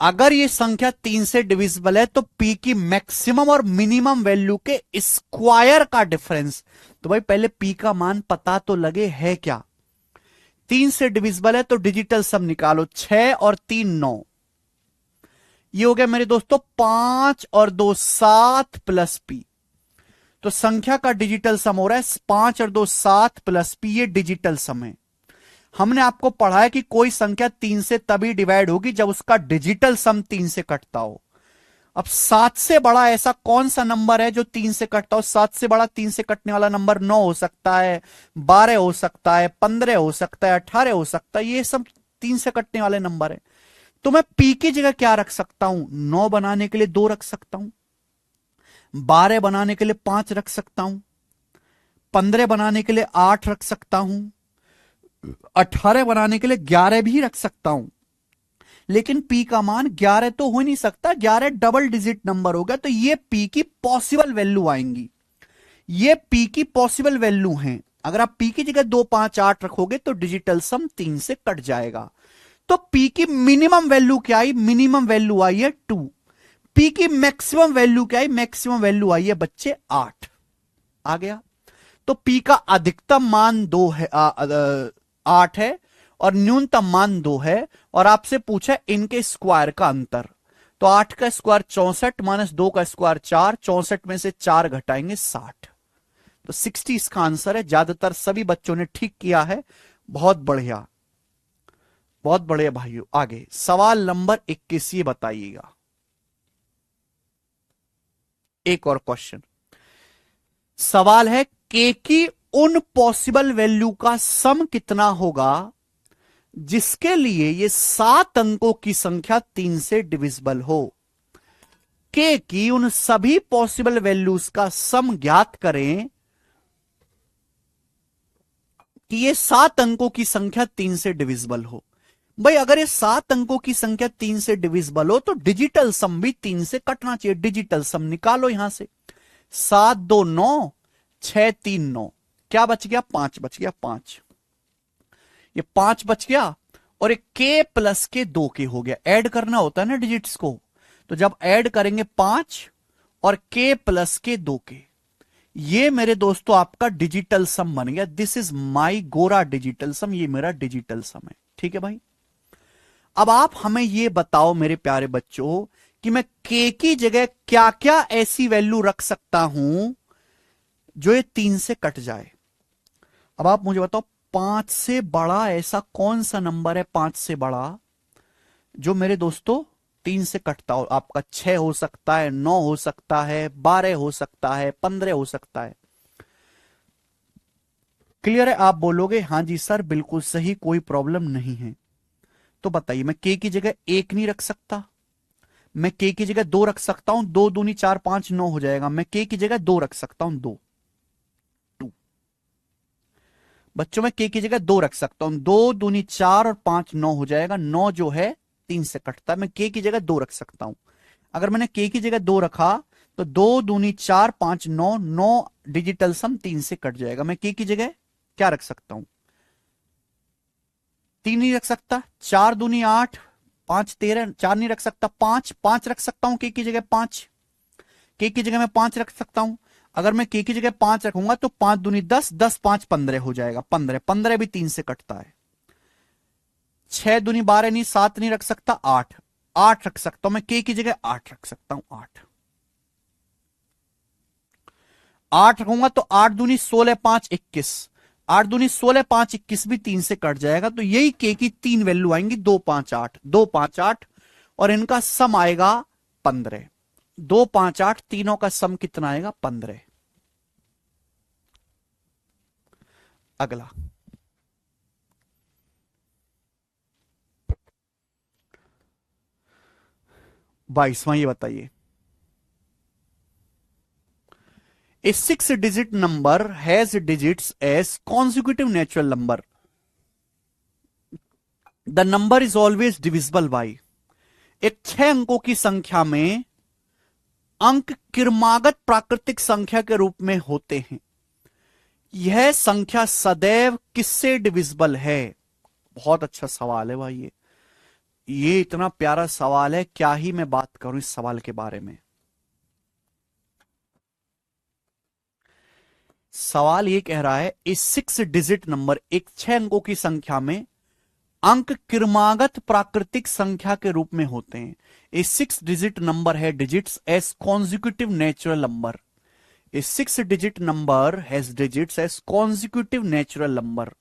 अगर ये संख्या 3 से डिविजिबल है तो पी की मैक्सिमम और मिनिमम वैल्यू के स्क्वायर का डिफरेंस। तो भाई पहले पी का मान पता तो लगे है क्या। 3 से डिविजिबल है तो डिजिटल सम निकालो, 6 और 3 9, ये हो गया मेरे दोस्तों 5 और 2 7 प्लस पी। तो संख्या का डिजिटल सम हो रहा है 5 और 2 7 प्लस पी, ये डिजिटल सम है। हमने आपको पढ़ा है कि कोई संख्या 3 से तभी डिवाइड होगी जब उसका डिजिटल सम 3 से कटता हो। अब 7 से बड़ा ऐसा कौन सा नंबर है जो 3 से कटता हो। 7 से बड़ा 3 से कटने वाला नंबर 9 हो सकता है, 12 हो सकता है, 15 हो सकता है, 18 हो सकता है, ये सब 3 से कटने वाले नंबर है। तो मैं पी की जगह क्या रख सकता हूं, 9 बनाने के लिए 2 रख सकता हूं, 12 बनाने के लिए 5 रख सकता हूं, 15 बनाने के लिए 8 रख सकता हूं, 18 बनाने के लिए 11 भी रख सकता हूं। लेकिन पी का मान 11 तो हो नहीं सकता, 11 डबल डिजिट नंबर होगा, तो ये पी की पॉसिबल वैल्यू आएंगी, ये पी की पॉसिबल वैल्यू हैं। अगर आप पी की जगह 2 5 8 रखोगे तो डिजिटल सम 3 से कट जाएगा। तो पी की मिनिमम वैल्यू क्या आई, मिनिमम वैल्यू आई है 2। पी की मैक्सिमम वैल्यू क्या आई, मैक्सिमम वैल्यू आई है बच्चे 8। आ गया। तो पी का अधिकतम मान 2 है, 8 है, और न्यूनतम मान 2 है, और आपसे पूछा इनके स्क्वायर का अंतर। तो 8 का स्क्वायर 64 माइनस 2 का स्क्वायर 4, 64 में से 4 घटाएंगे 60, तो 60 इसका आंसर है। ज्यादातर सभी बच्चों ने ठीक किया है, बहुत बढ़िया, बहुत बढ़िया भाइयों। आगे सवाल नंबर 21 ये बताइएगा, एक और क्वेश्चन। सवाल है के की उन पॉसिबल वैल्यू का सम कितना होगा जिसके लिए ये 7 अंकों की संख्या 3 से डिविजिबल हो। के की उन सभी पॉसिबल वैल्यूज का सम ज्ञात करें कि ये 7 अंकों की संख्या 3 से डिविजिबल हो। भाई अगर ये 7 अंकों की संख्या 3 से डिविजिबल हो तो डिजिटल सम भी 3 से कटना चाहिए। डिजिटल सम निकालो यहां से, 7 2 9, 6 3 9, क्या बच गया, 5 बच गया, 5, ये 5 बच गया, और एक के प्लस के 2 के हो गया। ऐड करना होता है ना डिजिट्स को, तो जब ऐड करेंगे 5 और के प्लस के 2 के, ये मेरे दोस्तों आपका डिजिटल सम बन गया। दिस इज माई गोरा डिजिटल सम, ये मेरा डिजिटल सम है। ठीक है भाई। अब आप हमें ये बताओ मेरे प्यारे बच्चों कि मैं के की जगह क्या क्या ऐसी वैल्यू रख सकता हूं जो ये 3 से कट जाए। अब आप मुझे बताओ 5 से बड़ा ऐसा कौन सा नंबर है, 5 से बड़ा जो मेरे दोस्तों 3 से कटता हो। आपका 6 हो सकता है, 9 हो सकता है, 12 हो सकता है, 15 हो सकता है। क्लियर है। आप बोलोगे हाँ जी सर बिल्कुल सही, कोई प्रॉब्लम नहीं है। तो बताइए मैं के की जगह 1 नहीं रख सकता, मैं के की जगह 2 रख सकता हूं, 2 दूनी 4 5 9 हो जाएगा। मैं के की जगह 2 रख सकता हूं, 2 2 बच्चों, मैं के की जगह 2 रख सकता हूं, 2 दूनी 4 और 5 9 हो जाएगा। 9 जो है 3 से कटता है, मैं के की जगह 2 रख सकता हूं। अगर मैंने के की जगह 2 रखा तो 2 दूनी 4 5 9, 9 डिजिटल सम 3 से कट जाएगा। मैं के की जगह क्या रख सकता हूं, 3 नहीं रख सकता, 4 दूनी 8, 5 13, 4 नहीं रख सकता, 5 5 रख सकता हूं के की जगह 5, के की जगह मैं 5 रख सकता हूं। अगर मैं के की जगह 5 रखूंगा तो 5 दूनी 10, 10 5 15 हो जाएगा, 15 15 भी 3 से कटता है। 6 दूनी 12 नहीं, 7 नहीं रख सकता, 8 8 रख सकता हूं। मैं के की जगह 8 रख सकता हूं, 8 8 रखूंगा तो 8 दूनी 16 5 21, 8 दूनी 16 5 21 भी 3 से कट जाएगा। तो यही के की 3 वैल्यू आएंगी, 2 5 8, 2 5 8, और इनका सम आएगा 15। 2 5 8 तीनों का सम कितना आएगा, 15। अगला 22वां, ये बताइए a 6 digit number has digits as consecutive natural number, the number is always divisible by. एक 6 अंकों की संख्या में अंक क्रमागत प्राकृतिक संख्या के रूप में होते हैं, यह संख्या सदैव किससे डिविजिबल है। बहुत अच्छा सवाल है भाई, ये इतना प्यारा सवाल है, क्या ही मैं बात करूं इस सवाल के बारे में। सवाल ये कह रहा है इस 6 डिजिट नंबर, एक 6 अंकों की संख्या में अंक क्रमागत प्राकृतिक संख्या के रूप में होते हैं। ए 6 डिजिट नंबर है digits as consecutive natural number. A 6 digit number has digits as consecutive natural number.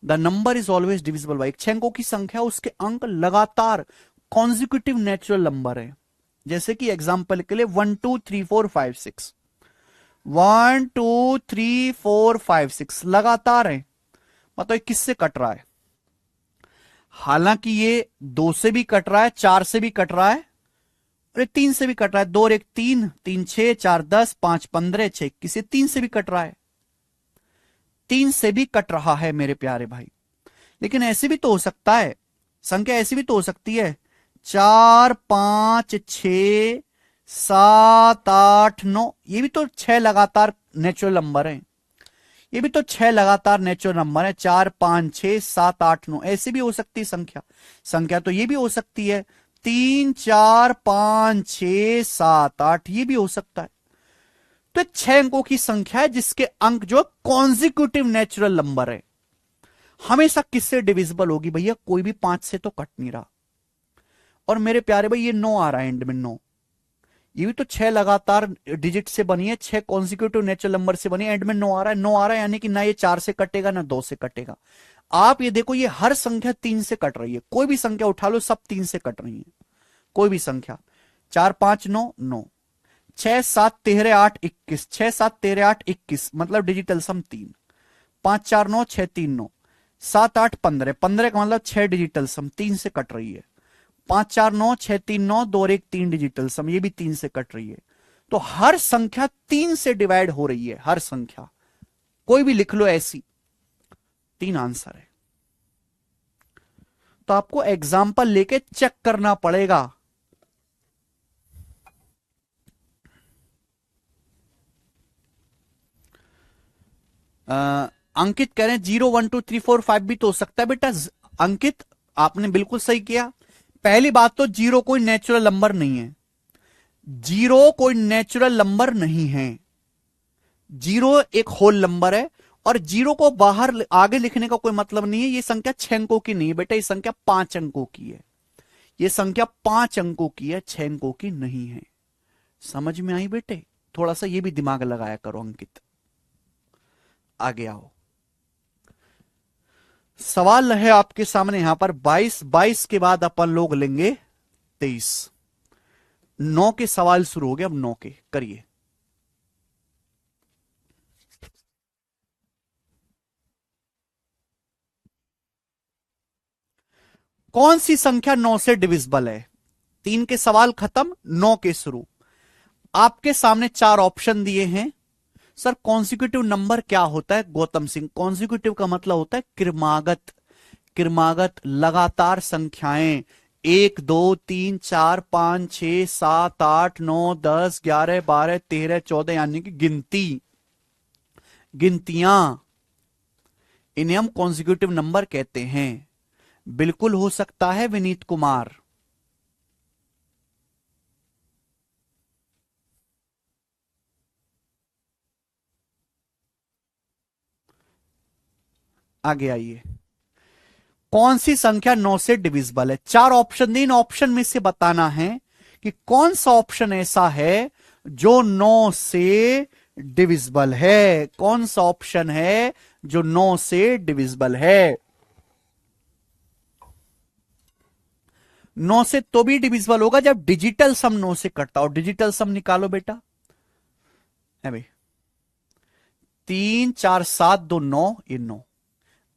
The number is always divisible by. 6 अंकों की संख्या, उसके अंक लगातार कॉन्जिक्यूटिव नेचुरल नंबर है। जैसे कि एग्जाम्पल के लिए 1 2 3 4 5 6, 1 2 3 4 5 6 लगातार है, मतलब ये किससे कट रहा है? हालांकि ये 2 से भी कट रहा है, 4 से भी कट रहा है, और 3 से भी कट रहा है। 2 और 1 3, 3 6, 4 10, 5 15, 6 किसी 3 से भी कट रहा है। 3 से भी कट रहा है मेरे प्यारे भाई। लेकिन ऐसे भी तो हो सकता है, संख्या ऐसी भी तो हो सकती है 4 5 6 7 8 9, ये भी तो 6 लगातार नेचुरल नंबर है। ये भी तो 6 लगातार नेचुरल नंबर है, 4 5 6 7 8 9, ऐसे भी हो सकती है संख्या। संख्या तो ये भी हो सकती है 3 4 5 6 7 8, ये भी हो सकता है। तो 6 अंकों की संख्या है जिसके अंक जो कॉन्जिक्यूटिव नेचुरल नंबर है। हमेशा किससे डिविजिबल होगी भैया? कोई भी 5 से तो कट नहीं रहा। और मेरे प्यारे भाई ये 9 आ रहा है एंड में, 9, ये भी तो 6 लगातार डिजिट से बनी है, 6 कॉन्जिक्यूटिव नेचुरल नंबर से बनी है, एंड में 9 आ रहा है। 9 आ रहा है यानी कि ना ये 4 से कटेगा ना 2 से कटेगा। आप ये देखो, ये हर संख्या 3 से कट रही है। कोई भी संख्या उठा लो, सब 3 से कट रही है। कोई भी संख्या, 4 5 9 9, 6 7 13 8 21, 6 7 13 8 21, मतलब डिजिटल सम 3, 5 4 9 6 3 9, 7 8 15, 15 का मतलब 6 डिजिटल सम 3 से कट रही है। 5 4 9 6 3 9, 2 और 1 3 डिजिटल सम, ये भी 3 से कट रही है। तो हर संख्या 3 से डिवाइड हो रही है, हर संख्या। कोई भी लिख लो ऐसी, 3 आंसर है। तो आपको एग्जाम्पल लेके चेक करना पड़ेगा। अंकित कह रहे हैं 0 1 2 3 4 5 भी तो हो सकता है बेटा। अंकित, आपने बिल्कुल सही किया। पहली बात तो 0 कोई नेचुरल नंबर नहीं है। 0 कोई नेचुरल नंबर नहीं है। 0 एक होल नंबर है, और 0 को बाहर आगे लिखने का कोई मतलब नहीं है। ये संख्या 6 अंकों की नहीं है बेटा, ये संख्या 5 अंकों की है। ये संख्या 5 अंकों की है, 6 अंकों की नहीं है। समझ में आई बेटे? थोड़ा सा ये भी दिमाग लगाया करो अंकित। आगे आओ, सवाल है आपके सामने यहां पर 22, 22 के बाद अपन लोग लेंगे 23। 9 के सवाल शुरू हो गए, अब 9 के करिए। कौन सी संख्या 9 से डिविजिबल है? 3 के सवाल खत्म, 9 के शुरू। आपके सामने 4 ऑप्शन दिए हैं। सर कॉन्जिक्यूटिव नंबर क्या होता है? गौतम सिंह, कॉन्जिक्यूटिव का मतलब होता है क्रमागत। क्रमागत लगातार संख्याएं, 1 2 3 4 5 6 7 8 9 10 11 12 13 14, यानी कि गिनती, गिनतियां, इन्हें हम कॉन्जिक्यूटिव नंबर कहते हैं। बिल्कुल हो सकता है विनीत कुमार। आगे आइए, कौन सी संख्या 9 से डिविजिबल है? 4 ऑप्शन दिए, इन ऑप्शन में से बताना है कि कौन सा ऑप्शन ऐसा है जो 9 से डिविजिबल है। कौन सा ऑप्शन है जो 9 से डिविजिबल है? 9 से तो भी डिविजिबल होगा जब डिजिटल सम 9 से कटता हो। डिजिटल सम निकालो बेटा, है भाई। 3 4 7 2 9, ये 9,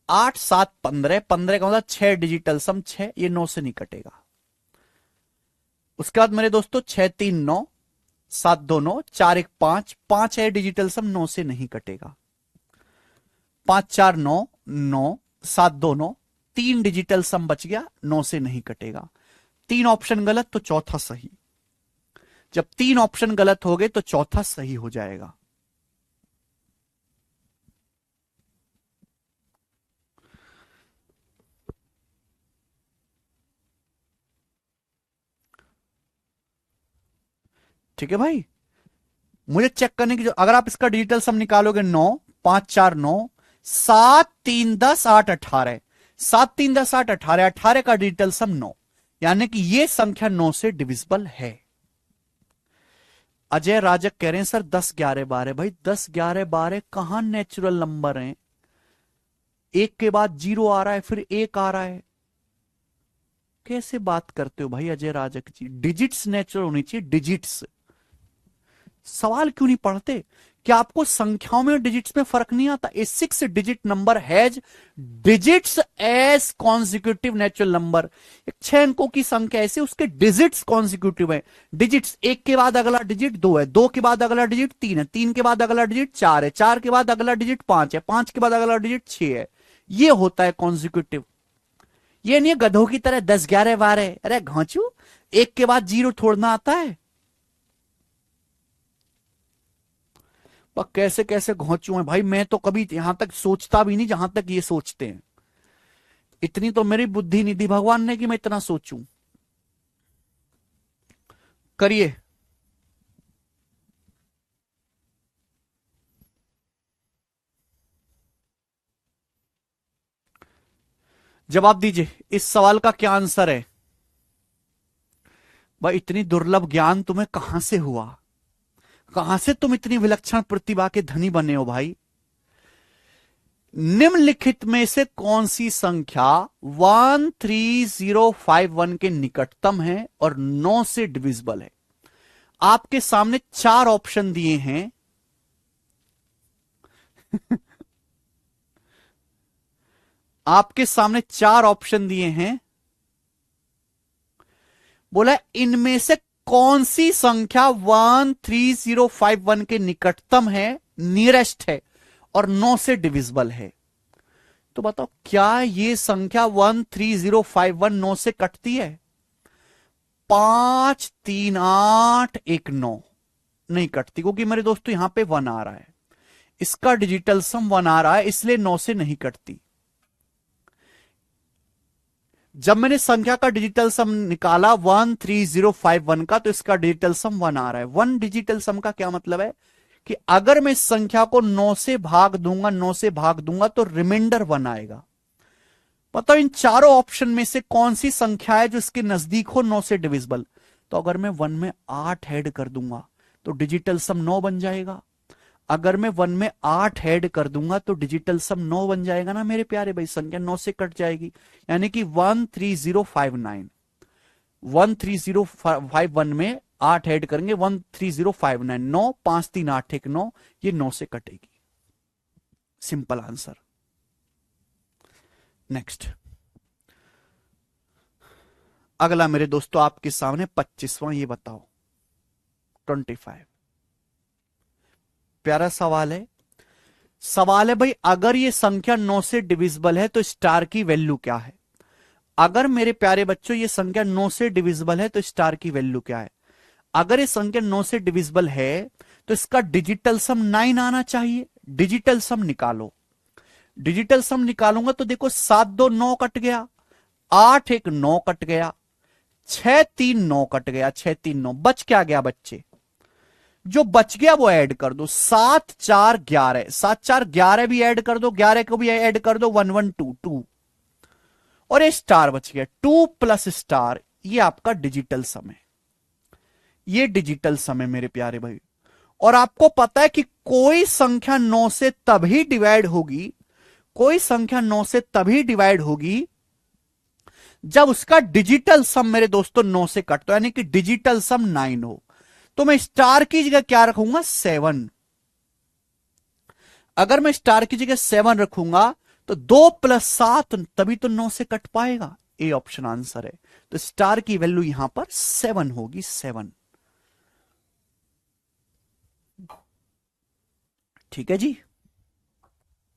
8 7 15, 15 का मतलब 6 डिजिटल सम 6, ये 9 से नहीं कटेगा। उसके बाद मेरे दोस्तों 6 3 9, 7 2 9, 4 1 5, 5 है डिजिटल सम, 9 से नहीं कटेगा। 5 4 9 9, 7 2 9, 3 डिजिटल सम बच गया, 9 से नहीं कटेगा। 3 ऑप्शन गलत तो चौथा सही। जब 3 ऑप्शन गलत हो गए तो चौथा सही हो जाएगा। ठीक है भाई, मुझे चेक करने की जो, अगर आप इसका डिजिटल सम निकालोगे 9, 5 4 9, 7 3 10 8 18, 7 3 10 8 18, 18 का डिजिटल सम 9, यानी कि यह संख्या 9 से डिविजिबल है। अजय राजक कह रहे हैं सर 10 11 12, भाई 10 11 12 कहां नेचुरल नंबर हैं? एक के बाद जीरो आ रहा है, फिर एक आ रहा है, कैसे बात करते हो भाई अजय राजक जी? डिजिट्स नेचुरल होनी चाहिए, डिजिट्स। सवाल क्यों नहीं पढ़ते? क्या आपको संख्याओं में डिजिट्स में फर्क नहीं आता? A 6 digit number has digits as consecutive natural number. एक 6 अंकों की संख्या ऐसे, उसके डिजिट्स कॉन्सिक्यूटिव है। डिजिट्स, एक के बाद अगला डिजिट 2 है, 2 के बाद अगला डिजिट 3 है, 3 के बाद अगला डिजिट 4 है, 4 के बाद अगला डिजिट 5 है, 5 के बाद अगला डिजिट 6 है। ये होता है कॉन्सिक्यूटिव। ये नहीं है गधों की तरह 10 11 12। अरे घांचू, एक के बाद जीरो छोड़ना आता है? कैसे कैसे घोंचू हैं भाई, मैं तो कभी यहां तक सोचता भी नहीं जहां तक ये सोचते हैं। इतनी तो मेरी बुद्धि नहीं दी भगवान ने कि मैं इतना सोचूं। करिए, जवाब दीजिए, इस सवाल का क्या आंसर है? भाई इतनी दुर्लभ ज्ञान तुम्हें कहां से हुआ? कहां से तुम इतनी विलक्षण प्रतिभा के धनी बने हो भाई? निम्नलिखित में से कौन सी संख्या 13051 के निकटतम है और 9 से डिविजिबल है? आपके सामने 4 ऑप्शन दिए हैं। आपके सामने 4 ऑप्शन दिए हैं। बोला इनमें से कौन सी संख्या 13051 के निकटतम है, नियरेस्ट है और 9 से डिविजिबल है? तो बताओ, क्या यह संख्या 13051 9 से कटती है? 5 3 8 1 9 नहीं कटती, क्योंकि मेरे दोस्तों यहां पे 1 आ रहा है, इसका डिजिटल सम 1 आ रहा है, इसलिए 9 से नहीं कटती। जब मैंने संख्या का डिजिटल सम निकाला 13051 का, तो इसका डिजिटल सम 1 आ रहा है। 1 डिजिटल सम का क्या मतलब है कि अगर मैं इस संख्या को 9 से भाग दूंगा, 9 से भाग दूंगा तो रिमाइंडर 1 आएगा। बताओ इन चारों ऑप्शन में से कौन सी संख्या है जो इसके नजदीक हो 9 से डिविजिबल? तो अगर मैं 1 में 8 ऐड कर दूंगा तो डिजिटल सम 9 बन जाएगा। अगर मैं 1 में 8 ऐड कर दूंगा तो डिजिटल सम 9 बन जाएगा ना मेरे प्यारे भाई, संख्या 9 से कट जाएगी। यानी कि 13059, 13051 में 8 ऐड करेंगे 13059, 9 5 3 8 1 9, ये 9 से कटेगी। Simple answer. नेक्स्ट, अगला मेरे दोस्तों आपके सामने 25वां, ये बताओ 25। प्यारा सवाल है। सवाल है भाई, अगर ये संख्या 9 से डिविजिबल है तो स्टार की वैल्यू क्या है? अगर मेरे प्यारे बच्चों ये संख्या 9 से डिविजिबल है तो स्टार की वैल्यू क्या है? अगर ये संख्या 9 से डिविजिबल है तो इसका डिजिटल सम 9 आना चाहिए। डिजिटल सम निकालो। डिजिटल सम निकालूंगा तो देखो 7 2 9 कट गया, 8 1 9 कट गया, 6 3 9 कट गया, 6 3 9, बच क्या गया बच्चे? जो बच गया वो ऐड कर दो, 7 4 11, 7 4 11 भी ऐड कर दो, 11 को भी ऐड कर दो, 1 1 2 2, और ये स्टार बच गया, 2 प्लस स्टार, ये आपका डिजिटल सम है। ये डिजिटल सम है मेरे प्यारे भाई। और आपको पता है कि कोई संख्या 9 से तभी डिवाइड होगी, कोई संख्या 9 से तभी डिवाइड होगी जब उसका डिजिटल सम मेरे दोस्तों 9 से कटता, यानी कि डिजिटल सम 9 हो। तो मैं स्टार की जगह क्या रखूंगा? 7। अगर मैं स्टार की जगह 7 रखूंगा तो 2 प्लस 7 तभी तो 9 से कट पाएगा। ए ऑप्शन आंसर है। तो स्टार की वैल्यू यहां पर 7 होगी, 7। ठीक है जी,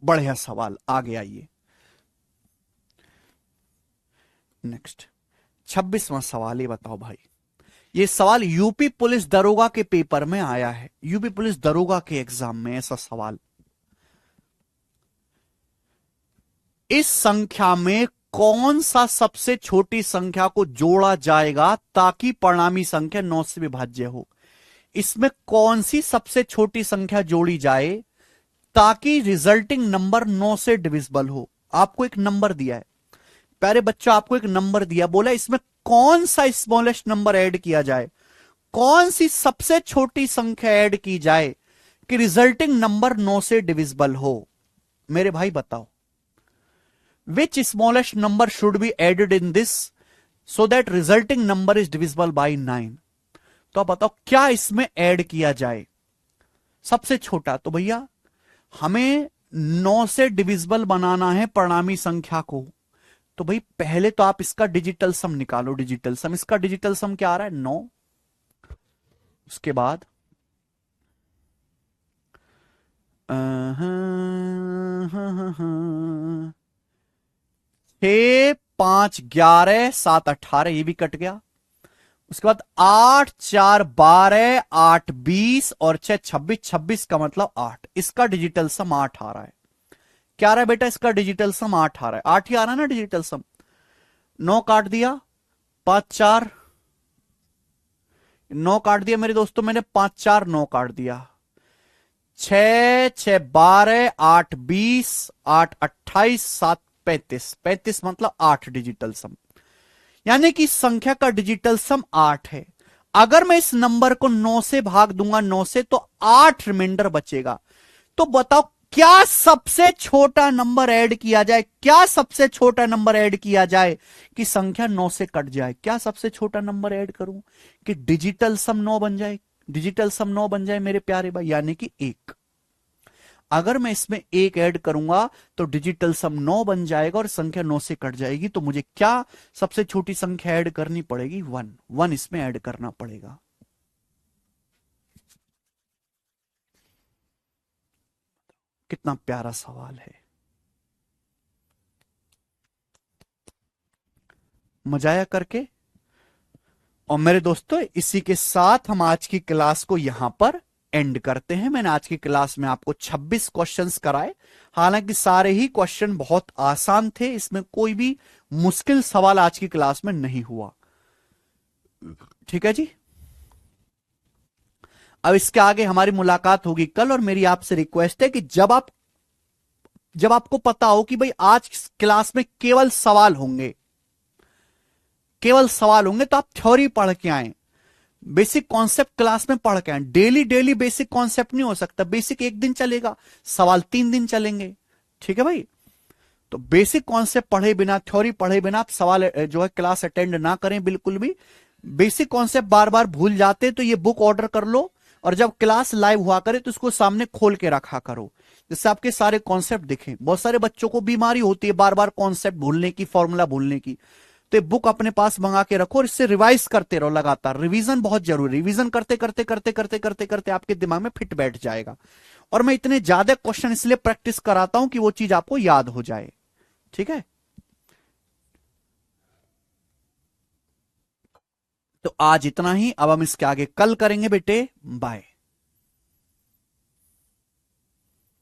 बढ़िया सवाल, आगे आइए। नेक्स्ट 26वां सवाल, ये बताओ भाई, ये सवाल यूपी पुलिस दरोगा के पेपर में आया है, यूपी पुलिस दरोगा के एग्जाम में ऐसा सवाल। इस संख्या में कौन सा सबसे छोटी संख्या को जोड़ा जाएगा ताकि परिणामी संख्या 9 से विभाज्य हो? इसमें कौन सी सबसे छोटी संख्या जोड़ी जाए ताकि रिजल्टिंग नंबर 9 से डिविजिबल हो। आपको एक नंबर दिया है प्यारे बच्चों, आपको एक नंबर दिया, बोला इसमें कौन सा स्मॉलेस्ट नंबर ऐड किया जाए, कौन सी सबसे छोटी संख्या ऐड की जाए कि रिजल्टिंग नंबर 9 से डिविजिबल हो। मेरे भाई बताओ, which smallest number should be added in this so that resulting number is divisible by 9। तो आप बताओ क्या इसमें ऐड किया जाए सबसे छोटा। तो भैया हमें 9 से डिविजिबल बनाना है परिणामी संख्या को, तो भाई पहले तो आप इसका डिजिटल सम निकालो। डिजिटल सम, इसका डिजिटल सम क्या आ रहा है 9। उसके बाद 6 5 11 7 18, ये भी कट गया। उसके बाद 8 4 12 8 20 और 6 26, 26 का मतलब 8। इसका डिजिटल सम 8 आ रहा है। क्या आ रहा है बेटा, इसका डिजिटल सम 8 आ रहा है। 8 ही आ रहा है ना डिजिटल सम। 9 काट दिया, 5 4 9 काट दिया मेरे दोस्तों, मैंने 5 4 9 काट दिया। 6 6 12 8 20 8 28 7 35, 35 मतलब 8 डिजिटल सम, यानी कि इस संख्या का डिजिटल सम 8 है। अगर मैं इस नंबर को 9 से भाग दूंगा 9 से तो 8 रिमाइंडर बचेगा। तो बताओ क्या सबसे छोटा नंबर ऐड किया जाए, क्या सबसे छोटा नंबर ऐड किया जाए कि संख्या 9 से कट जाए। क्या सबसे छोटा नंबर ऐड करूं कि डिजिटल सम 9 बन जाए, डिजिटल सम 9 बन जाए मेरे प्यारे भाई, यानी कि 1। अगर मैं इसमें 1 ऐड करूंगा तो डिजिटल सम 9 बन जाएगा और संख्या 9 से कट जाएगी। तो मुझे क्या सबसे छोटी संख्या ऐड करनी पड़ेगी, 1। 1 इसमें ऐड करना पड़ेगा। कितना प्यारा सवाल है, मजा आया करके। और मेरे दोस्तों इसी के साथ हम आज की क्लास को यहां पर एंड करते हैं। मैंने आज की क्लास में आपको 26 क्वेश्चंस कराए, हालांकि सारे ही क्वेश्चन बहुत आसान थे, इसमें कोई भी मुश्किल सवाल आज की क्लास में नहीं हुआ। ठीक है जी, अब इसके आगे हमारी मुलाकात होगी कल, और मेरी आपसे रिक्वेस्ट है कि जब आपको पता हो कि भाई आज क्लास में केवल सवाल होंगे, केवल सवाल होंगे, तो आप थ्योरी पढ़ के आए, बेसिक कॉन्सेप्ट क्लास में पढ़ के आए। डेली डेली बेसिक कॉन्सेप्ट नहीं हो सकता, बेसिक एक दिन चलेगा, सवाल 3 दिन चलेंगे। ठीक है भाई, तो बेसिक कॉन्सेप्ट पढ़े बिना, थ्योरी पढ़े बिना आप सवाल जो है क्लास अटेंड ना करें बिल्कुल भी। बेसिक कॉन्सेप्ट बार बार भूल जाते तो ये बुक ऑर्डर कर लो, और जब क्लास लाइव हुआ करे तो उसको सामने खोल के रखा करो, जिससे आपके सारे कॉन्सेप्ट दिखें। बहुत सारे बच्चों को बीमारी होती है बार बार कॉन्सेप्ट भूलने की, फॉर्मूला भूलने की। तो ये बुक अपने पास मंगा के रखो और इससे रिवाइज करते रहो लगातार। रिवीजन बहुत जरूरी, रिवीजन करते करते करते करते करते करते आपके दिमाग में फिट बैठ जाएगा। और मैं इतने ज्यादा क्वेश्चन इसलिए प्रैक्टिस कराता हूं कि वो चीज आपको याद हो जाए। ठीक है, तो आज इतना ही, अब हम इसके आगे कल करेंगे बेटे। बाय।